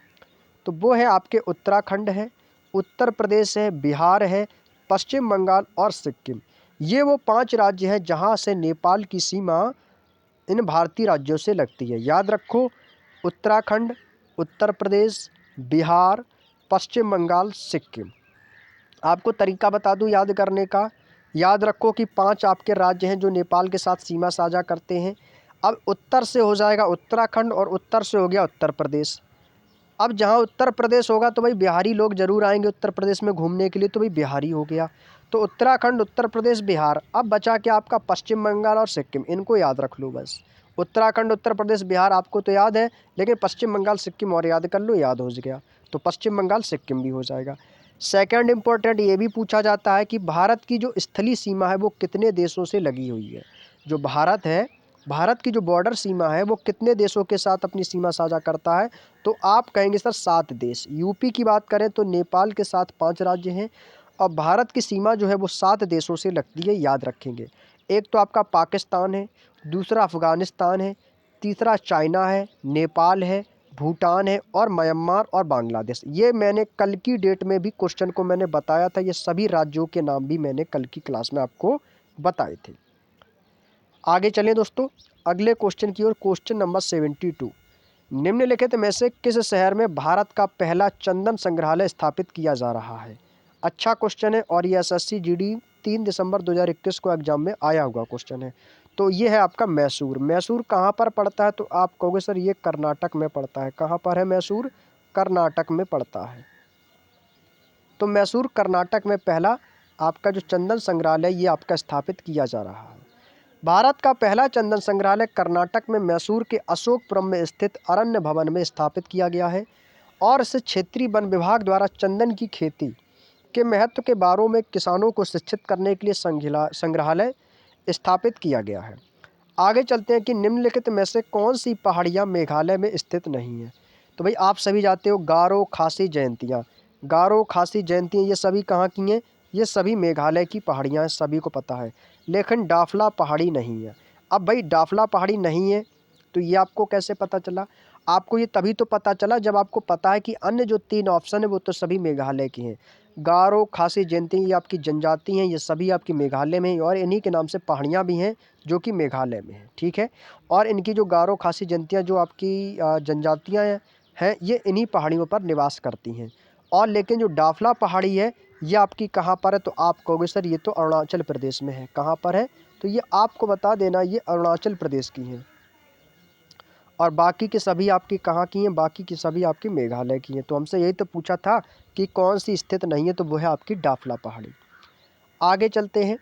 [SPEAKER 1] तो वो है आपके उत्तराखंड है, उत्तर प्रदेश है, बिहार है, पश्चिम बंगाल और सिक्किम। ये वो 5 राज्य हैं जहाँ से नेपाल की सीमा इन भारतीय राज्यों से लगती है। याद रखो, उत्तराखंड, उत्तर प्रदेश, बिहार, पश्चिम बंगाल, सिक्किम। आपको तरीका बता दूं याद करने का। याद रखो कि 5 आपके राज्य हैं जो नेपाल के साथ सीमा साझा करते हैं। अब उत्तर से हो जाएगा उत्तराखंड, और उत्तर से हो गया उत्तर प्रदेश। अब जहाँ उत्तर प्रदेश होगा तो भाई बिहारी लोग जरूर आएंगे उत्तर प्रदेश में घूमने के लिए, तो भाई बिहारी हो गया। तो उत्तराखंड, उत्तर प्रदेश, बिहार। अब बचा क्या आपका? पश्चिम बंगाल और सिक्किम। इनको याद रख लो बस। उत्तराखंड, उत्तर प्रदेश, बिहार आपको तो याद है, लेकिन पश्चिम बंगाल, सिक्किम और याद कर लो, याद हो गया। तो पश्चिम बंगाल, सिक्किम भी हो जाएगा। सेकंड इम्पोर्टेंट ये भी पूछा जाता है कि भारत की जो स्थलीय सीमा है वो कितने देशों से लगी हुई है? जो भारत है, भारत की जो बॉर्डर सीमा है वो कितने देशों के साथ अपनी सीमा साझा करता है? तो आप कहेंगे सर 7 देश। यूपी की बात करें तो नेपाल के साथ 5 राज्य हैं, और भारत की सीमा जो है वो 7 देशों से लगती है, याद रखेंगे। एक तो आपका पाकिस्तान है, दूसरा अफ़गानिस्तान है, तीसरा चाइना है, नेपाल है, भूटान है, और म्यांमार और बांग्लादेश। ये मैंने कल की डेट में भी क्वेश्चन को मैंने बताया था, ये सभी राज्यों के नाम भी मैंने कल की क्लास में आपको बताए थे। आगे चलें दोस्तों अगले क्वेश्चन की ओर। क्वेश्चन नंबर 72, निम्नलिखित में से किस शहर में भारत का पहला चंदन संग्रहालय स्थापित किया जा रहा है? अच्छा क्वेश्चन है, और ये एसएससी जीडी 3 दिसंबर 2021 को एग्जाम में आया हुआ क्वेश्चन है। तो ये है आपका मैसूर। मैसूर कहाँ पर पड़ता है? तो आप कहोगे सर ये कर्नाटक में पड़ता है। कहाँ पर है मैसूर? कर्नाटक में पड़ता है। तो मैसूर कर्नाटक में पहला आपका जो चंदन संग्रहालय ये आपका स्थापित किया जा रहा है। भारत का पहला चंदन संग्रहालय कर्नाटक में मैसूर के अशोकपुरम में स्थित अरण्य भवन में स्थापित किया गया है और इसे क्षेत्रीय वन विभाग द्वारा चंदन की खेती के महत्व के बारे में किसानों को शिक्षित करने के लिए संग्रहालय स्थापित किया गया है। आगे चलते हैं कि निम्नलिखित में से कौन सी पहाड़ियाँ मेघालय में स्थित नहीं है। तो भाई आप सभी जानते हो गारो खासी जयंतियाँ, गारो खासी जयंतियाँ ये सभी कहाँ की हैं, ये सभी मेघालय की पहाड़ियाँ हैं, सभी को पता है। लेकिन डाफला पहाड़ी नहीं है। अब भाई डाफला पहाड़ी नहीं है तो ये आपको कैसे पता चला? आपको ये तभी तो पता चला जब आपको पता है कि अन्य जो 3 ऑप्शन है वो तो सभी मेघालय की हैं। गारो खासी जयंती ये आपकी जनजाति हैं, ये सभी आपकी मेघालय में हैं और इन्हीं के नाम से पहाड़ियाँ भी हैं जो कि मेघालय में हैं, ठीक है। और इनकी जो गारो खासी जयंतियाँ जो आपकी जनजातियाँ हैं ये इन्हीं पहाड़ियों पर निवास करती हैं। और लेकिन जो डाफला पहाड़ी है ये आपकी कहाँ पर है? तो आप कहोगे सर ये तो अरुणाचल प्रदेश में है। कहाँ पर है? तो ये आपको बता देना ये अरुणाचल प्रदेश की हैं और बाकी के सभी आपकी कहाँ की हैं? बाकी की सभी आपकी मेघालय की हैं। तो हमसे यही तो पूछा था कि कौन सी स्थित नहीं है, तो वो है आपकी डाफला पहाड़ी। आगे चलते हैं।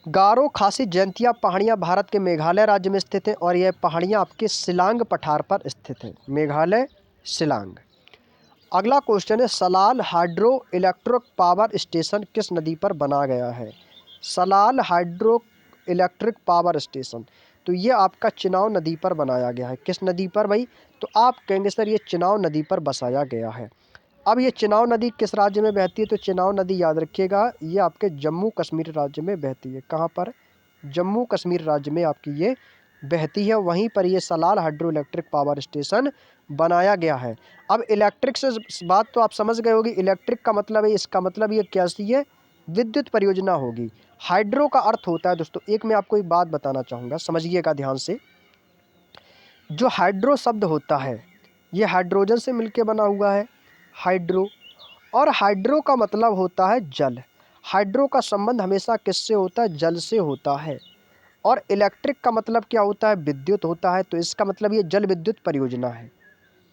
[SPEAKER 1] गारो खासी जयंतिया पहाड़ियाँ भारत के मेघालय राज्य में स्थित हैं और यह पहाड़ियाँ आपके शिलांग पठार पर स्थित हैं, मेघालय शिलांग। अगला क्वेश्चन है Salal hydro electric power station किस नदी पर बना गया है? Salal hydro electric power station तो ये आपका चिनाव नदी पर बनाया गया है। किस नदी पर भाई? तो आप कहेंगे सर ये चिनाव नदी पर बसाया गया है। अब ये चिनाव नदी किस राज्य में बहती है? तो चिनाव नदी याद रखिएगा ये आपके जम्मू कश्मीर राज्य में बहती है। कहाँ पर? जम्मू कश्मीर राज्य में आपकी ये बहती है, वहीं पर ये Salal hydro electric power station बनाया गया है। अब इलेक्ट्रिक से बात तो आप समझ गए होगी, इलेक्ट्रिक का मतलब है, इसका मतलब ये कैसी है? विद्युत परियोजना होगी। हाइड्रो का अर्थ होता है दोस्तों, एक मैं आपको एक बात बताना चाहूँगा, समझिएगा ध्यान से। जो हाइड्रो शब्द होता है ये हाइड्रोजन से मिलकर बना हुआ है, हाइड्रो। और हाइड्रो का मतलब होता है जल। हाइड्रो का संबंध हमेशा किससे होता है? जल से होता है। और इलेक्ट्रिक का मतलब क्या होता है? विद्युत होता है। तो इसका मतलब ये जल विद्युत परियोजना है।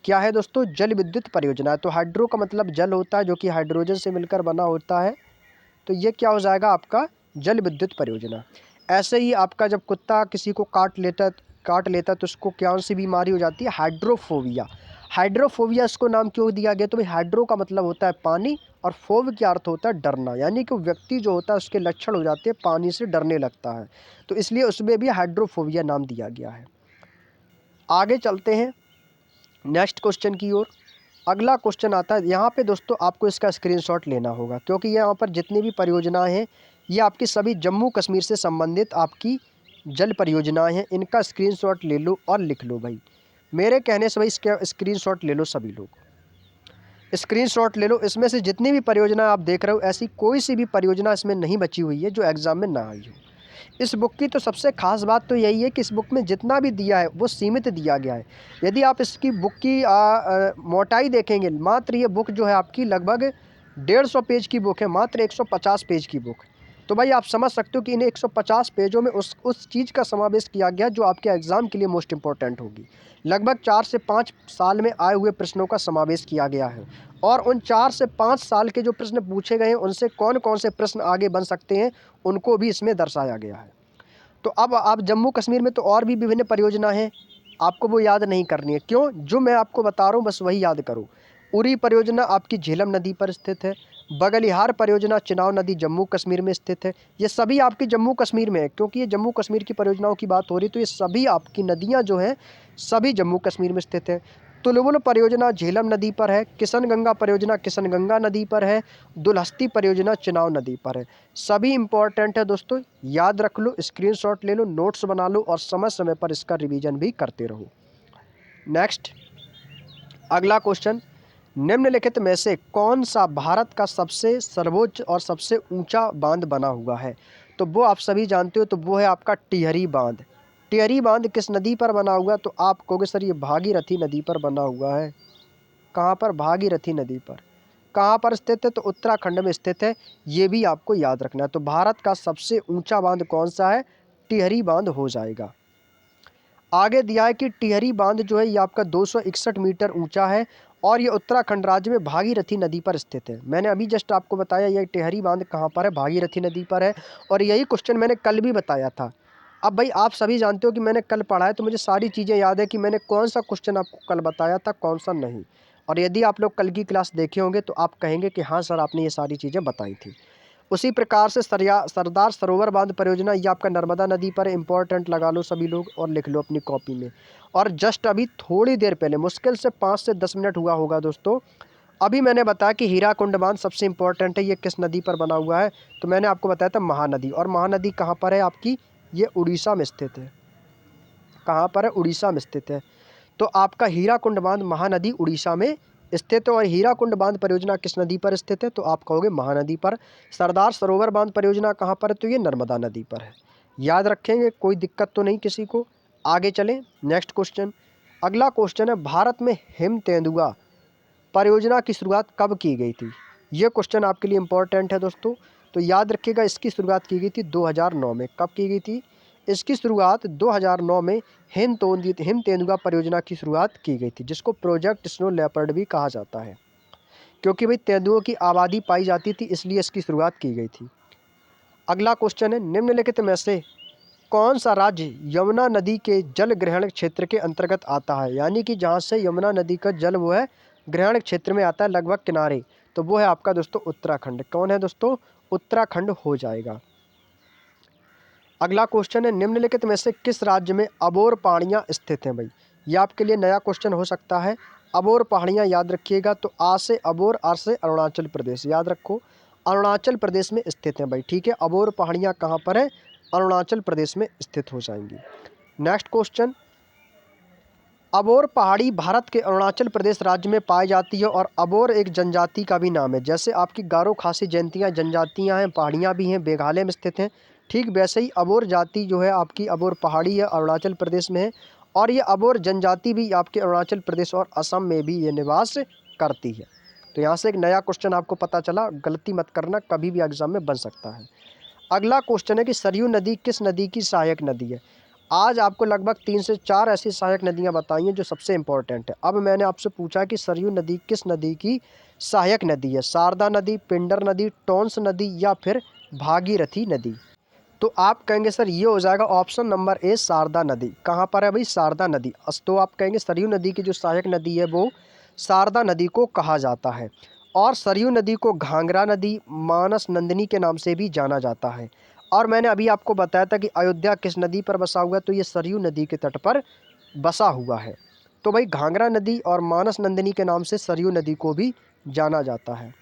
[SPEAKER 1] क्या है दोस्तों? जल विद्युत परियोजना है। तो हाइड्रो का मतलब जल होता है जो कि हाइड्रोजन से मिलकर बना होता है। तो ये क्या हो जाएगा आपका? जल विद्युत परियोजना। ऐसे ही आपका जब कुत्ता किसी को काट लेता तो उसको कौन सी बीमारी हो जाती है? हाइड्रोफोबिया। हाइड्रोफोबिया इसको नाम क्यों दिया गया? तो भाई हाइड्रो का मतलब होता है पानी और फोब का अर्थ होता है डरना, यानी कि व्यक्ति जो होता है उसके लक्षण हो जाते हैं पानी से डरने लगता है, तो इसलिए उसमें भी हाइड्रोफोबिया नाम दिया गया है। आगे चलते हैं नेक्स्ट क्वेश्चन की ओर। अगला क्वेश्चन आता है, यहाँ पे दोस्तों आपको इसका स्क्रीनशॉट लेना होगा क्योंकि यहाँ पर जितनी भी परियोजनाएं हैं ये आपकी सभी जम्मू कश्मीर से संबंधित आपकी जल परियोजनाएं हैं। इनका स्क्रीनशॉट ले लो और लिख लो भाई, मेरे कहने से भाई इसका स्क्रीनशॉट ले लो, सभी लोग स्क्रीनशॉट ले लो। इसमें से जितनी भी परियोजना आप देख रहे हो ऐसी कोई सी भी परियोजना इसमें नहीं बची हुई है जो एग्ज़ाम में ना आई हो। इस बुक की तो सबसे खास बात तो यही है कि इस बुक में जितना भी दिया है वो सीमित दिया गया है। यदि आप इसकी बुक की मोटाई देखेंगे, मात्र ये बुक जो है आपकी लगभग 150 पेज की बुक है, मात्र 150 पेज की बुक। तो भाई आप समझ सकते हो कि इन 150 पेजों में उस चीज़ का समावेश किया गया जो आपके एग्ज़ाम के लिए मोस्ट इंपॉर्टेंट होगी। लगभग 4 से 5 साल में आए हुए प्रश्नों का समावेश किया गया है और उन 4 से 5 साल के जो प्रश्न पूछे गए हैं उनसे कौन कौन से प्रश्न आगे बन सकते हैं उनको भी इसमें दर्शाया गया है। तो अब आप जम्मू कश्मीर में तो और भी विभिन्न परियोजना हैं, आपको वो याद नहीं करनी है। क्यों? जो मैं आपको बता रहा हूँ बस वही याद करो। उरी परियोजना आपकी झेलम नदी पर स्थित है। बगलिहार परियोजना चिनाव नदी जम्मू कश्मीर में स्थित है। ये सभी आपकी जम्मू कश्मीर में है क्योंकि ये जम्मू कश्मीर की परियोजनाओं की बात हो रही, तो ये सभी आपकी नदियाँ जो हैं सभी जम्मू कश्मीर में स्थित है। तुलबुल परियोजना झेलम नदी पर है। किशनगंगा परियोजना किशनगंगा नदी पर है। दुलहस्ती परियोजना चिनाव नदी पर है। सभी इंपॉर्टेंट है दोस्तों, याद रख लो, स्क्रीनशॉट ले लो, नोट्स बना लो और समय समय पर इसका रिवीजन भी करते रहो। नेक्स्ट अगला क्वेश्चन, निम्नलिखित में से कौन सा भारत का सबसे सर्वोच्च और सबसे ऊंचा बांध बना हुआ है? तो वो आप सभी जानते हो, तो वो है आपका टिहरी बांध। टिहरी बांध किस नदी पर बना हुआ? तो आप कहोगे सर ये भागीरथी नदी पर बना हुआ है। कहाँ पर? भागीरथी नदी पर। कहाँ पर स्थित है? तो उत्तराखंड में स्थित है, ये भी आपको याद रखना है। तो भारत का सबसे ऊंचा बांध कौन सा है? टिहरी बांध हो जाएगा। आगे दिया है कि टिहरी बांध जो है ये आपका 261 मीटर ऊंचा है और ये उत्तराखंड राज्य में भागीरथी नदी पर स्थित है। मैंने अभी जस्ट आपको बताया ये टेहरी बांध कहाँ पर है, भागीरथी नदी पर है। और यही क्वेश्चन मैंने कल भी बताया था। अब भाई आप सभी जानते हो कि मैंने कल पढ़ा है, तो मुझे सारी चीज़ें याद है कि मैंने कौन सा क्वेश्चन आपको कल बताया था, कौन सा नहीं। और यदि आप लोग कल की क्लास देखे होंगे तो आप कहेंगे कि हाँ सर आपने ये सारी चीज़ें बताई थी। उसी प्रकार से सरदार सरोवर बांध परियोजना, ये आपका नर्मदा नदी पर इम्पोर्टेंट लगा लो सभी लोग और लिख लो अपनी कॉपी में। और जस्ट अभी थोड़ी देर पहले, मुश्किल से 5 से 10 मिनट हुआ होगा दोस्तों, अभी मैंने बताया कि हीराकुंड बांध सबसे इम्पोर्टेंट है, ये किस नदी पर बना हुआ है, तो मैंने आपको बताया था महानदी। और महानदी कहाँ पर है आपकी, ये उड़ीसा में स्थित है। कहाँ पर है, उड़ीसा में स्थित है। तो आपका हीराकुंड बांध महानदी उड़ीसा में स्थित है। और हीराकुंड बांध परियोजना किस नदी पर स्थित है, तो आप कहोगे महानदी पर। सरदार सरोवर बांध परियोजना कहाँ पर है, तो ये नर्मदा नदी पर है। याद रखेंगे, कोई दिक्कत तो नहीं किसी को। आगे चलें, नेक्स्ट क्वेश्चन। अगला क्वेश्चन है, भारत में हिम तेंदुआ परियोजना की शुरुआत कब की गई थी। ये क्वेश्चन आपके लिए इम्पोर्टेंट है दोस्तों। तो याद रखिएगा, इसकी शुरुआत की गई थी 2009 में। कब की गई थी, इसकी शुरुआत 2009 में हिम तेंदुआ परियोजना की शुरुआत की गई थी, जिसको प्रोजेक्ट स्नो लेपर्ड भी कहा जाता है। क्योंकि भाई तेंदुओं की आबादी पाई जाती थी, इसलिए इसकी शुरुआत की गई थी। अगला क्वेश्चन है, निम्नलिखित में से कौन सा राज्य यमुना नदी के जल ग्रहण क्षेत्र के अंतर्गत आता है। यानी कि जहाँ से यमुना नदी का जल वो है ग्रहण क्षेत्र में आता है, लगभग किनारे, तो वो है आपका दोस्तों उत्तराखंड। कौन है दोस्तों, उत्तराखंड हो जाएगा। अगला क्वेश्चन है, निम्नलिखित में से किस राज्य में अबोर पहाड़ियाँ स्थित हैं। भाई ये आपके लिए नया क्वेश्चन हो सकता है। अबोर पहाड़ियाँ याद रखिएगा, तो आ से अबोर, आर से अरुणाचल प्रदेश, याद रखो अरुणाचल प्रदेश में स्थित हैं भाई। ठीक है, अबोर पहाड़ियाँ कहाँ पर है, अरुणाचल प्रदेश में स्थित हो जाएंगी। नेक्स्ट क्वेश्चन, अबोर पहाड़ी भारत के अरुणाचल प्रदेश राज्य में पाई जाती है। और अबोर एक जनजाति का भी नाम है। जैसे आपकी गारो खासी जयंतियाँ जनजातियाँ हैं, पहाड़ियाँ भी हैं, मेघालय में स्थित हैं, ठीक वैसे ही अबोर जाति जो है आपकी अबोर पहाड़ी है, अरुणाचल प्रदेश में है। और ये अबोर जनजाति भी आपके अरुणाचल प्रदेश और असम में भी ये निवास करती है। तो यहाँ से एक नया क्वेश्चन आपको पता चला, गलती मत करना, कभी भी एग्जाम में बन सकता है। अगला क्वेश्चन है कि सरयू नदी किस नदी की सहायक नदी है। आज आपको लगभग 3 से 4 ऐसी सहायक नदियां बताई हैं जो सबसे इंपॉर्टेंट है। अब मैंने आपसे पूछा कि सरयू नदी किस नदी की सहायक नदी है। शारदा नदी, पिंडर नदी, टोंस नदी या फिर भागीरथी नदी। तो आप कहेंगे सर ये हो जाएगा ऑप्शन नंबर ए, शारदा नदी। कहाँ पर है भाई, शारदा नदी। तो आप कहेंगे सरयू नदी की जो सहायक नदी है वो शारदा नदी को कहा जाता है। और सरयू नदी को घाघरा नदी, मानस नंदिनी के नाम से भी जाना जाता है। और मैंने अभी आपको बताया था कि अयोध्या किस नदी पर बसा हुआ है, तो ये सरयू नदी के तट पर बसा हुआ है। तो भाई घाघरा नदी और मानस नंदिनी के नाम से सरयू नदी को भी जाना जाता है।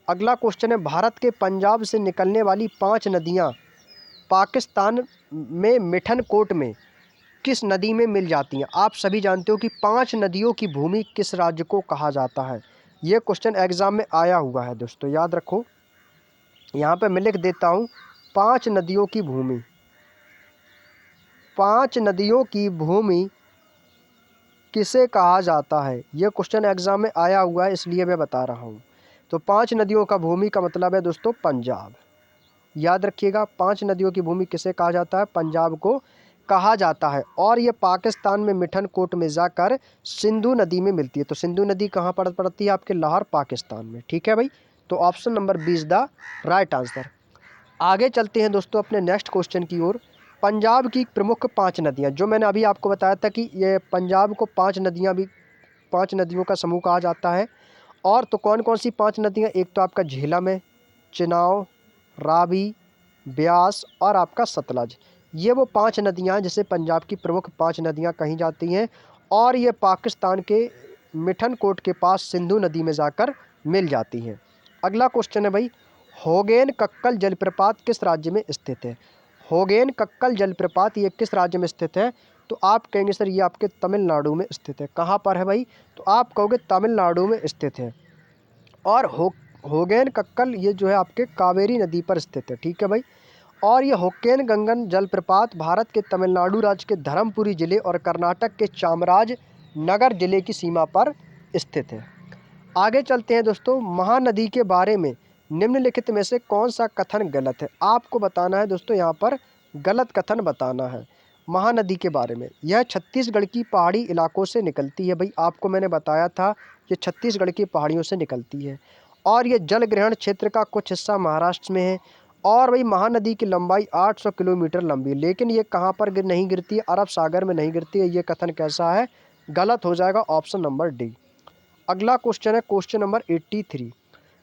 [SPEAKER 1] अगला क्वेश्चन है, भारत के पंजाब से निकलने वाली 5 नदियाँ पाकिस्तान में मिठनकोट में किस नदी में मिल जाती हैं। आप सभी जानते हो कि 5 नदियों की भूमि किस राज्य को कहा जाता है। ये क्वेश्चन एग्जाम में आया हुआ है दोस्तों, याद रखो। यहाँ पे मैं लिख देता हूँ, 5 नदियों की भूमि, 5 नदियों की भूमि किसे कहा जाता है। ये क्वेश्चन एग्जाम में आया हुआ है, इसलिए मैं बता रहा हूँ। तो 5 नदियों का भूमि का मतलब है दोस्तों पंजाब। याद रखिएगा, 5 नदियों की भूमि किसे कहा जाता है, पंजाब को कहा जाता है। और ये पाकिस्तान में मिठनकोट में जाकर सिंधु नदी में मिलती है। तो सिंधु नदी कहाँ पर पड़ती है, आपके लाहौर पाकिस्तान में। ठीक है भाई, तो option number 20 the right answer. आगे चलते हैं दोस्तों अपने नेक्स्ट क्वेश्चन की ओर। पंजाब की प्रमुख 5 नदियाँ, जो मैंने अभी आपको बताया था कि ये पंजाब को 5 नदियाँ भी, 5 नदियों का समूह कहा जाता है। और तो कौन कौन सी 5 नदियाँ, एक तो आपका झेलम है, चिनाव, रावी, ब्यास और आपका सतलज। ये वो 5 नदियाँ हैं जिसे पंजाब की प्रमुख 5 नदियाँ कही जाती हैं। और ये पाकिस्तान के मिठनकोट के पास सिंधु नदी में जाकर मिल जाती हैं। अगला क्वेश्चन है भाई, होगेन कक्कल जलप्रपात किस राज्य में स्थित है। होगेन कक्कल जलप्रपात ये किस राज्य में स्थित है, तो आप कहेंगे सर ये आपके तमिलनाडु में स्थित है। कहाँ पर है भाई, तो आप कहोगे तमिलनाडु में स्थित है। और होगेन कक्कल ये जो है आपके कावेरी नदी पर स्थित है। ठीक है भाई। और ये होक्केन गंगन जलप्रपात भारत के तमिलनाडु राज्य के धर्मपुरी जिले और कर्नाटक के चामराज नगर जिले की सीमा पर स्थित है। आगे चलते हैं दोस्तों, महानदी के बारे में निम्नलिखित में से कौन सा कथन गलत है। आपको बताना है दोस्तों, यहाँ पर गलत कथन बताना है। महानदी के बारे में। यह छत्तीसगढ़ की पहाड़ी इलाकों से निकलती है। भाई आपको मैंने बताया था ये छत्तीसगढ़ की पहाड़ियों से निकलती है और ये जल ग्रहण क्षेत्र का कुछ हिस्सा महाराष्ट्र में है। और भाई महानदी की लंबाई 800 किलोमीटर लंबी है, लेकिन ये कहाँ पर नहीं गिरती है? अरब सागर में नहीं गिरती है। ये कथन कैसा है? गलत हो जाएगा, ऑप्शन नंबर डी। अगला क्वेश्चन है क्वेश्चन नंबर 83।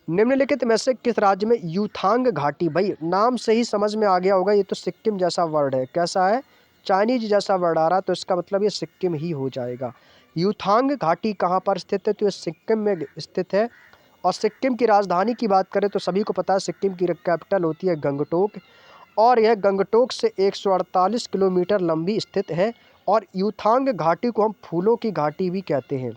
[SPEAKER 1] निम्नलिखित में से किस राज्य में यूथांग घाटी, भाई नाम से ही समझ में आ गया होगा, ये तो सिक्किम जैसा वर्ड है। कैसा है? चाइनीज जैसा वर्ड आ रहा है, तो इसका मतलब ये सिक्किम ही हो जाएगा। यूथांग घाटी कहाँ पर स्थित है? तो ये सिक्किम में स्थित है। और सिक्किम की राजधानी की बात करें तो सभी को पता है सिक्किम की कैपिटल होती है गंगटोक, और यह गंगटोक से 148 किलोमीटर लंबी स्थित है। और यूथांग घाटी को हम फूलों की घाटी भी कहते हैं।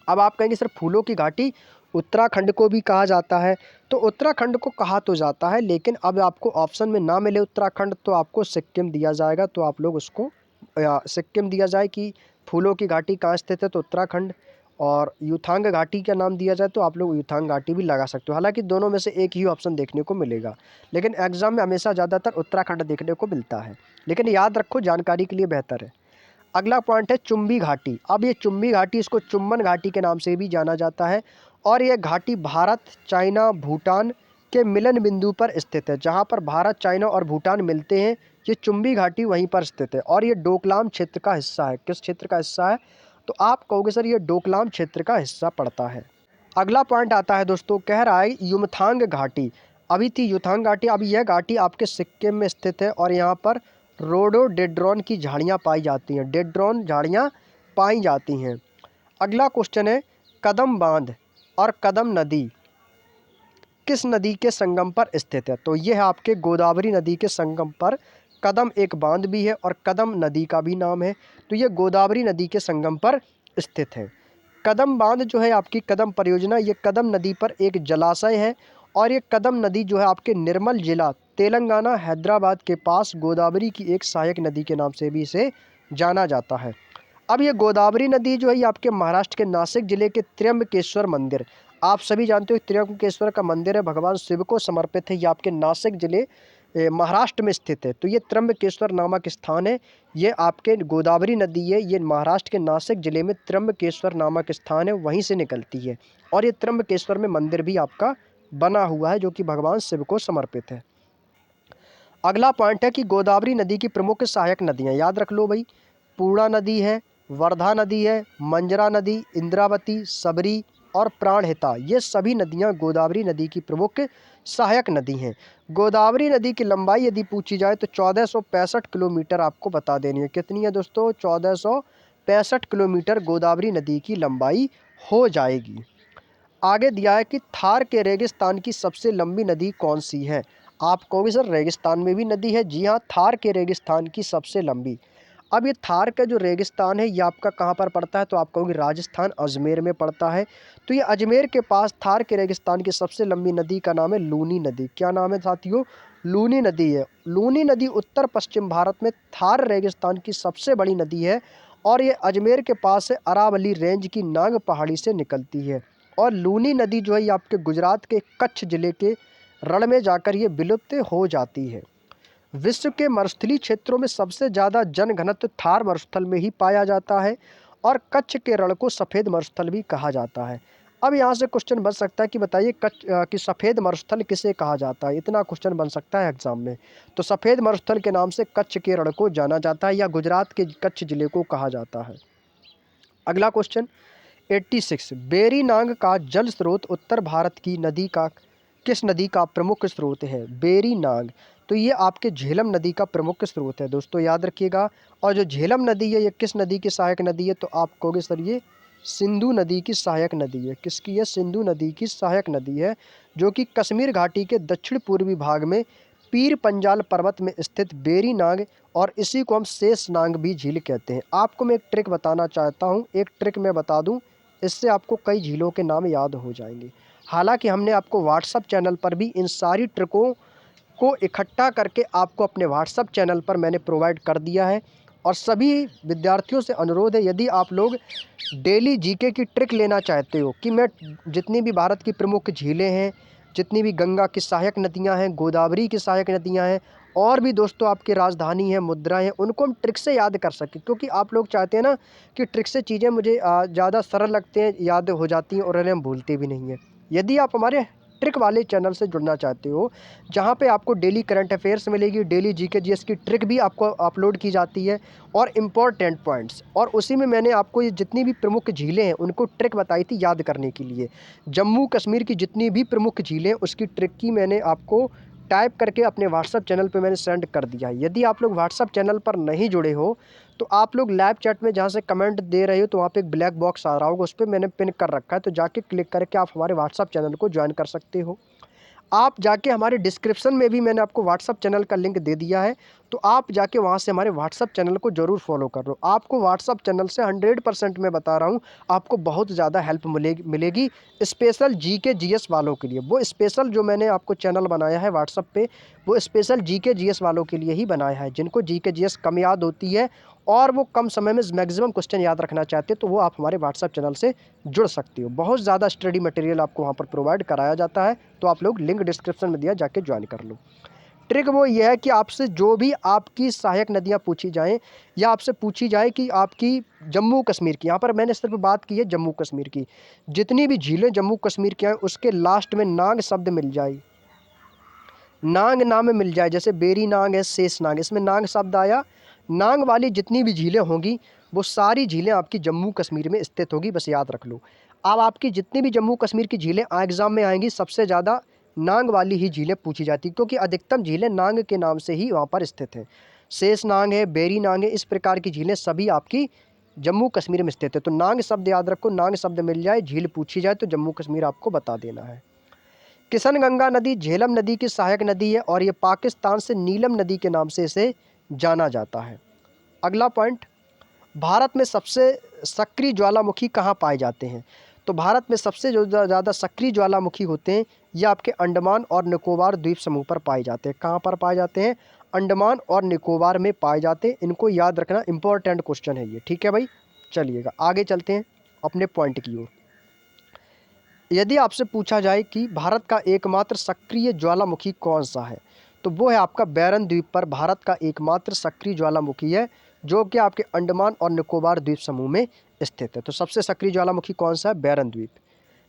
[SPEAKER 1] अब आप कहेंगे सर फूलों की घाटी उत्तराखंड को भी कहा जाता है, तो उत्तराखंड को कहा तो जाता है, लेकिन अब आपको ऑप्शन में ना मिले उत्तराखंड तो आपको सिक्किम दिया जाएगा। तो आप लोग उसको सिक्किम दिया जाए कि फूलों की घाटी कहाँ स्थित है तो उत्तराखंड, और यूथांग घाटी का नाम दिया जाए तो आप लोग यूथांग घाटी भी लगा सकते हो। हालांकि दोनों में से एक ही ऑप्शन देखने को मिलेगा, लेकिन एग्जाम में हमेशा ज़्यादातर उत्तराखंड देखने को मिलता है, लेकिन याद रखो जानकारी के लिए बेहतर है। अगला पॉइंट है चुम्बी घाटी। अब ये चुम्बी घाटी, इसको चुम्बन घाटी के नाम से भी जाना जाता है, और यह घाटी भारत, चाइना, भूटान के मिलन बिंदु पर स्थित है। जहाँ पर भारत, चाइना और भूटान मिलते हैं, ये चुम्बी घाटी वहीं पर स्थित है। और ये डोकलाम क्षेत्र का हिस्सा है। किस क्षेत्र का हिस्सा है? तो आप कहोगे सर ये डोकलाम क्षेत्र का हिस्सा पड़ता है। अगला पॉइंट आता है दोस्तों, कह रहा है युमथांग घाटी। अभी थी युथांग घाटी, अब यह घाटी आपके सिक्किम में स्थित है, और यहाँ पर रोडोडेड्रॉन की झाड़ियाँ पाई जाती हैं। डेड्रॉन झाड़ियाँ पाई जाती हैं। अगला क्वेश्चन है कदम बांध और कदम नदी किस नदी के संगम पर स्थित है? तो यह है आपके गोदावरी नदी के संगम पर। कदम एक बांध भी है और कदम नदी का भी नाम है, तो ये गोदावरी नदी के संगम पर स्थित है। कदम बांध जो है आपकी कदम परियोजना, ये कदम नदी पर एक जलाशय है, और ये कदम नदी जो है आपके निर्मल जिला तेलंगाना हैदराबाद के पास गोदावरी की एक सहायक नदी के नाम से भी इसे जाना जाता है। अब ये गोदावरी नदी जो है ये आपके महाराष्ट्र के नासिक जिले के त्र्यंबकेश्वर मंदिर, आप सभी जानते हो त्र्यंबकेश्वर का मंदिर है, भगवान शिव को समर्पित है। ये आपके नासिक जिले महाराष्ट्र में स्थित है। तो ये त्र्यंबकेश्वर नामक स्थान है, ये आपके गोदावरी नदी है, ये महाराष्ट्र के नासिक जिले में त्र्यंबकेश्वर नामक स्थान है, वहीं से निकलती है। और ये त्र्यंबकेश्वर में मंदिर भी आपका बना हुआ है जो कि भगवान शिव को समर्पित है। अगला पॉइंट है कि गोदावरी नदी की प्रमुख सहायक नदियाँ, याद रख लो भाई, पूर्णा नदी है, वर्धा नदी है, मंजरा नदी, इंद्रावती, सबरी और प्राणहिता, ये सभी नदियाँ गोदावरी नदी की प्रमुख सहायक नदी हैं। गोदावरी नदी की लंबाई यदि पूछी जाए तो 1465 किलोमीटर आपको बता देनी है। कितनी है दोस्तों? 1465 किलोमीटर गोदावरी नदी की लंबाई हो जाएगी। आगे दिया है कि थार के रेगिस्तान की सबसे लंबी नदी कौन सी है? आप कहोगे सर रेगिस्तान में भी नदी है। जी हाँ, थार के रेगिस्तान की सबसे लंबी। अब ये थार का जो रेगिस्तान है ये आपका कहाँ पर पड़ता है? तो आप कहोगे राजस्थान, अजमेर में पड़ता है। तो ये अजमेर के पास थार के रेगिस्तान की सबसे लंबी नदी का नाम है लूनी नदी। क्या नाम है साथियों? लूनी नदी है। लूनी नदी उत्तर पश्चिम भारत में थार रेगिस्तान की सबसे बड़ी नदी है, और ये अजमेर के पास से अरावली रेंज की नांग पहाड़ी से निकलती है। और लूनी नदी जो है ये आपके गुजरात के कच्छ जिले के रण में जाकर ये विलुप्त हो जाती है। विश्व के मरुस्थलीय क्षेत्रों में सबसे ज़्यादा जनघनत्व थार मरुस्थल में ही पाया जाता है, और कच्छ के रण को सफ़ेद मरुस्थल भी कहा जाता है। अब यहाँ से क्वेश्चन बन सकता है कि बताइए कच्छ कि सफ़ेद मरुस्थल किसे कहा जाता है? इतना क्वेश्चन बन सकता है एग्जाम में। तो सफ़ेद मरुस्थल के नाम से कच्छ के रण को जाना जाता है, या गुजरात के कच्छ जिले को कहा जाता है। अगला क्वेश्चन 86, बेरी नांग का जल स्रोत उत्तर भारत की नदी का किस नदी का प्रमुख स्रोत है? बेरी नांग, तो ये आपके झेलम नदी का प्रमुख स्रोत है दोस्तों, याद रखिएगा। और जो झेलम नदी है ये किस नदी की सहायक नदी है? तो आप कहोगे सर ये सिंधु नदी की सहायक नदी है। किसकी है? सिंधु नदी की सहायक नदी है, जो कि कश्मीर घाटी के दक्षिण पूर्वी भाग में पीर पंजाल पर्वत में स्थित बेरी नांग, और इसी को हम शेष नांग भी झील कहते हैं। आपको मैं एक ट्रिक बताना चाहता हूँ, एक ट्रिक मैं बता दूँ, इससे आपको कई झीलों के नाम याद हो जाएंगे। हालांकि हमने आपको व्हाट्सएप चैनल पर भी इन सारी ट्रिकों को इकट्ठा करके आपको अपने व्हाट्सएप चैनल पर मैंने प्रोवाइड कर दिया है। और सभी विद्यार्थियों से अनुरोध है, यदि आप लोग डेली जीके की ट्रिक लेना चाहते हो कि मैं जितनी भी भारत की प्रमुख झीलें हैं जितनी भी गंगा की सहायक नदियाँ हैं, गोदावरी की सहायक नदियाँ हैं, और भी दोस्तों आपकी राजधानी है, मुद्राएँ हैं, उनको हम ट्रिक से याद कर सकें। क्योंकि आप लोग चाहते हैं ना कि ट्रिक से चीज़ें मुझे ज़्यादा सरल लगते हैं, याद हो जाती हैं और उन्हें हम भूलते भी नहीं हैं। यदि आप हमारे ट्रिक वाले चैनल से जुड़ना चाहते हो, जहाँ पे आपको डेली करंट अफेयर्स मिलेगी, डेली जीके जीएस की ट्रिक भी आपको अपलोड की जाती है और इम्पोर्टेंट पॉइंट्स, और उसी में मैंने आपको ये जितनी भी प्रमुख झीलें हैं उनको ट्रिक बताई थी याद करने के लिए। जम्मू कश्मीर की जितनी भी प्रमुख झीलें, उसकी ट्रिक की मैंने आपको टाइप करके अपने व्हाट्सअप चैनल पे मैंने सेंड कर दिया है। यदि आप लोग व्हाट्सअप चैनल पर नहीं जुड़े हो, तो आप लोग लाइव चैट में जहाँ से कमेंट दे रहे हो, तो वहाँ पे एक ब्लैक बॉक्स आ रहा होगा, उस पर मैंने पिन कर रखा है, तो जाके क्लिक करके आप हमारे व्हाट्सअप चैनल को ज्वाइन कर सकते हो। आप जाके हमारे डिस्क्रिप्शन में भी मैंने आपको व्हाट्सअप चैनल का लिंक दे दिया है, तो आप जाके वहाँ से हमारे व्हाट्सअप चैनल को ज़रूर फॉलो कर लो। आपको व्हाट्सअप चैनल से 100% मैं बता रहा हूँ, आपको बहुत ज़्यादा हेल्प मिलेगी स्पेशल जीके जीएस वालों के लिए। वो स्पेशल जो मैंने आपको चैनल बनाया है व्हाट्सअप पे, वो स्पेशल जीके जीएस वालों के लिए ही बनाया है, जिनको जीके जीएस कम याद होती है और वो कम समय में मैक्सिमम क्वेश्चन याद रखना चाहते हैं, तो वो आप हमारे व्हाट्सअप चैनल से जुड़ सकते हो। बहुत ज़्यादा स्टडी मटेरियल आपको वहाँ पर प्रोवाइड कराया जाता है, तो आप लोग लिंक डिस्क्रिप्शन में दिया, जाके ज्वाइन कर लो। ट्रिक वो ये है कि आपसे जो भी आपकी सहायक नदियाँ पूछी जाएं, या आपसे पूछी जाए कि आपकी जम्मू कश्मीर की, यहाँ पर मैंने सिर्फ बात की है जम्मू कश्मीर की, जितनी भी झीलें जम्मू कश्मीर की हैं उसके लास्ट में नांग शब्द मिल जाए, नांग नाम में मिल जाए, जैसे बेरी नांग है, शेष नांग, इसमें नांग शब्द आया, नांग वाली जितनी भी झीलें होंगी वो सारी झीलें आपकी जम्मू कश्मीर में स्थित होगी, बस याद रख लो। अब आपकी जितनी भी जम्मू कश्मीर की झीलें एग्जाम में आएंगी, सबसे ज़्यादा नांग वाली ही झीलें पूछी जाती, क्योंकि अधिकतम झीलें नांग के नाम से ही वहाँ पर स्थित हैं। शेष नांग है, बेरी नांग है, इस प्रकार की झीलें सभी आपकी जम्मू कश्मीर में स्थित है। तो नांग शब्द याद रखो, नांग शब्द मिल जाए, झील पूछी जाए, तो जम्मू कश्मीर आपको बता देना है। किशनगंगा नदी झेलम नदी की सहायक नदी है और ये पाकिस्तान से नीलम नदी के नाम से इसे जाना जाता है। अगला पॉइंट, भारत में सबसे सक्रिय ज्वालामुखी कहाँ पाए जाते हैं? तो भारत में सबसे जो ज़्यादा सक्रिय ज्वालामुखी होते हैं, ये आपके अंडमान और निकोबार द्वीप समूह पर पाए जाते हैं। कहाँ पर पाए जाते हैं? अंडमान और निकोबार में पाए जाते हैं। इनको याद रखना, इंपॉर्टेंट क्वेश्चन है ये, ठीक है भाई। चलिएगा आगे चलते हैं अपने पॉइंट की ओर। यदि आपसे पूछा जाए कि भारत का एकमात्र सक्रिय ज्वालामुखी कौन सा है, तो वो है आपका बैरन द्वीप पर भारत का एकमात्र सक्रिय ज्वालामुखी है, जो कि आपके अंडमान और निकोबार द्वीप समूह में स्थित है। तो सबसे सक्रिय ज्वालामुखी कौन सा है? बैरन द्वीप।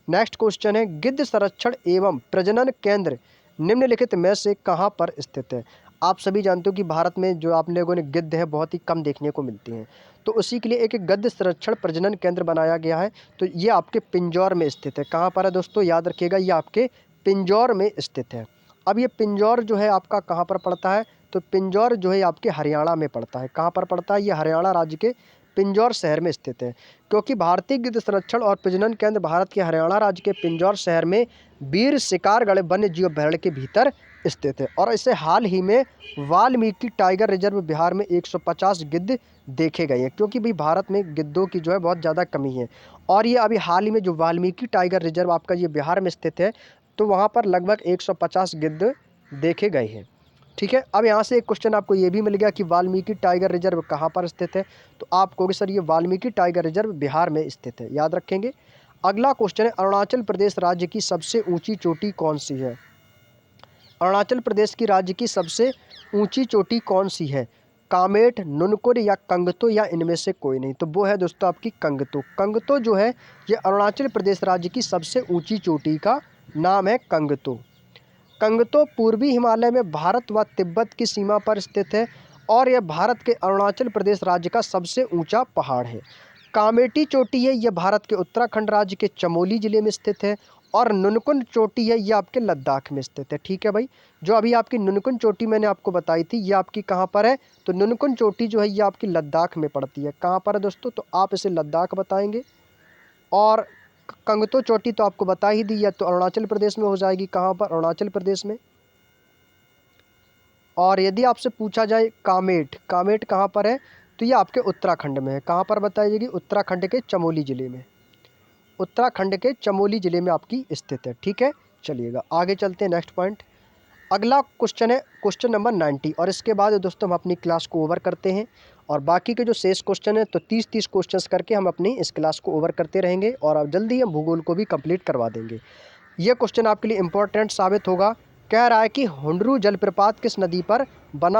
[SPEAKER 1] नेक्स्ट क्वेश्चन है, गिद्ध संरक्षण एवं प्रजनन केंद्र निम्नलिखित में से कहाँ पर स्थित है? आप सभी जानते हो कि भारत में जो आप लोगों ने गिद्ध है बहुत ही कम देखने को मिलती हैं, तो उसी के लिए एक गिद्ध संरक्षण प्रजनन केंद्र बनाया गया है। तो ये आपके पिंजौर में स्थित है। कहाँ पर है दोस्तों? याद रखिएगा, ये आपके पिंजौर में स्थित है। अब ये पिंजौर जो है आपका कहाँ पर पड़ता है? तो पिंजौर जो है आपके हरियाणा में पड़ता है। कहाँ पर पड़ता है? ये हरियाणा राज्य के पिंजौर शहर में स्थित है। क्योंकि भारतीय गिद्ध संरक्षण और प्रजनन केंद्र भारत के हरियाणा राज्य के पिंजौर शहर में वीर शिकारगढ़ वन्य जीव अभयारण्य के भीतर स्थित है, और इसे हाल ही में वाल्मीकि टाइगर रिजर्व बिहार में 150 गिद्ध देखे गए हैं। क्योंकि भाई भारत में गिद्धों की जो है बहुत ज़्यादा कमी है, और ये अभी हाल ही में जो वाल्मीकि टाइगर रिजर्व आपका ये बिहार में स्थित है, तो वहाँ पर लगभग 150 गिद्ध देखे गए हैं। ठीक है, अब यहाँ से एक क्वेश्चन आपको ये भी मिल गया कि वाल्मीकि टाइगर रिजर्व कहाँ पर स्थित है, तो आप कहोगे सर ये वाल्मीकि टाइगर रिजर्व बिहार में स्थित है, याद रखेंगे। अगला क्वेश्चन है, अरुणाचल प्रदेश राज्य की सबसे ऊंची चोटी कौन सी है? अरुणाचल प्रदेश की राज्य की सबसे ऊंची चोटी कौन सी है? कामेट, नुनकुर या कंगतो, या इनमें से कोई नहीं? तो वो है दोस्तों आपकी कंगतो। कंगतो जो है ये अरुणाचल प्रदेश राज्य की सबसे ऊंची चोटी का नाम है कंगतो। कंगतो पूर्वी हिमालय में भारत व तिब्बत की सीमा पर स्थित है, और यह भारत के अरुणाचल प्रदेश राज्य का सबसे ऊंचा पहाड़ है। कामेटी चोटी है, यह भारत के उत्तराखंड राज्य के चमोली जिले में स्थित है, और नुनकुन चोटी है, यह आपके लद्दाख में स्थित है। ठीक है भाई, जो अभी आपकी नुनकुन चोटी मैंने आपको बताई थी, ये आपकी कहाँ पर है? तो नुनकुन चोटी जो है ये आपकी लद्दाख में पड़ती है। कहाँ पर है दोस्तों? तो आप इसे लद्दाख बताएंगे। और कंगतो चोटी तो आपको बता ही दी है, तो अरुणाचल प्रदेश में हो जाएगी। कहाँ पर? अरुणाचल प्रदेश में। और यदि आपसे पूछा जाए कामेट, कामेट कहाँ पर है? तो ये आपके उत्तराखंड में है। कहाँ पर बताइएगी? उत्तराखंड के चमोली ज़िले में। उत्तराखंड के चमोली ज़िले में आपकी स्थित है। ठीक है, चलिएगा आगे चलते हैं नेक्स्ट पॉइंट। अगला क्वेश्चन है क्वेश्चन नंबर 90, और इसके बाद दोस्तों हम अपनी क्लास को ओवर करते हैं, और बाकी के जो शेष क्वेश्चन है तो 30-30 क्वेश्चंस करके हम अपनी इस क्लास को ओवर करते रहेंगे, और अब जल्दी हम भूगोल को भी कंप्लीट करवा देंगे। ये क्वेश्चन आपके लिए इम्पोर्टेंट साबित होगा। कह रहा है कि हुंडरू जलप्रपात किस नदी पर बना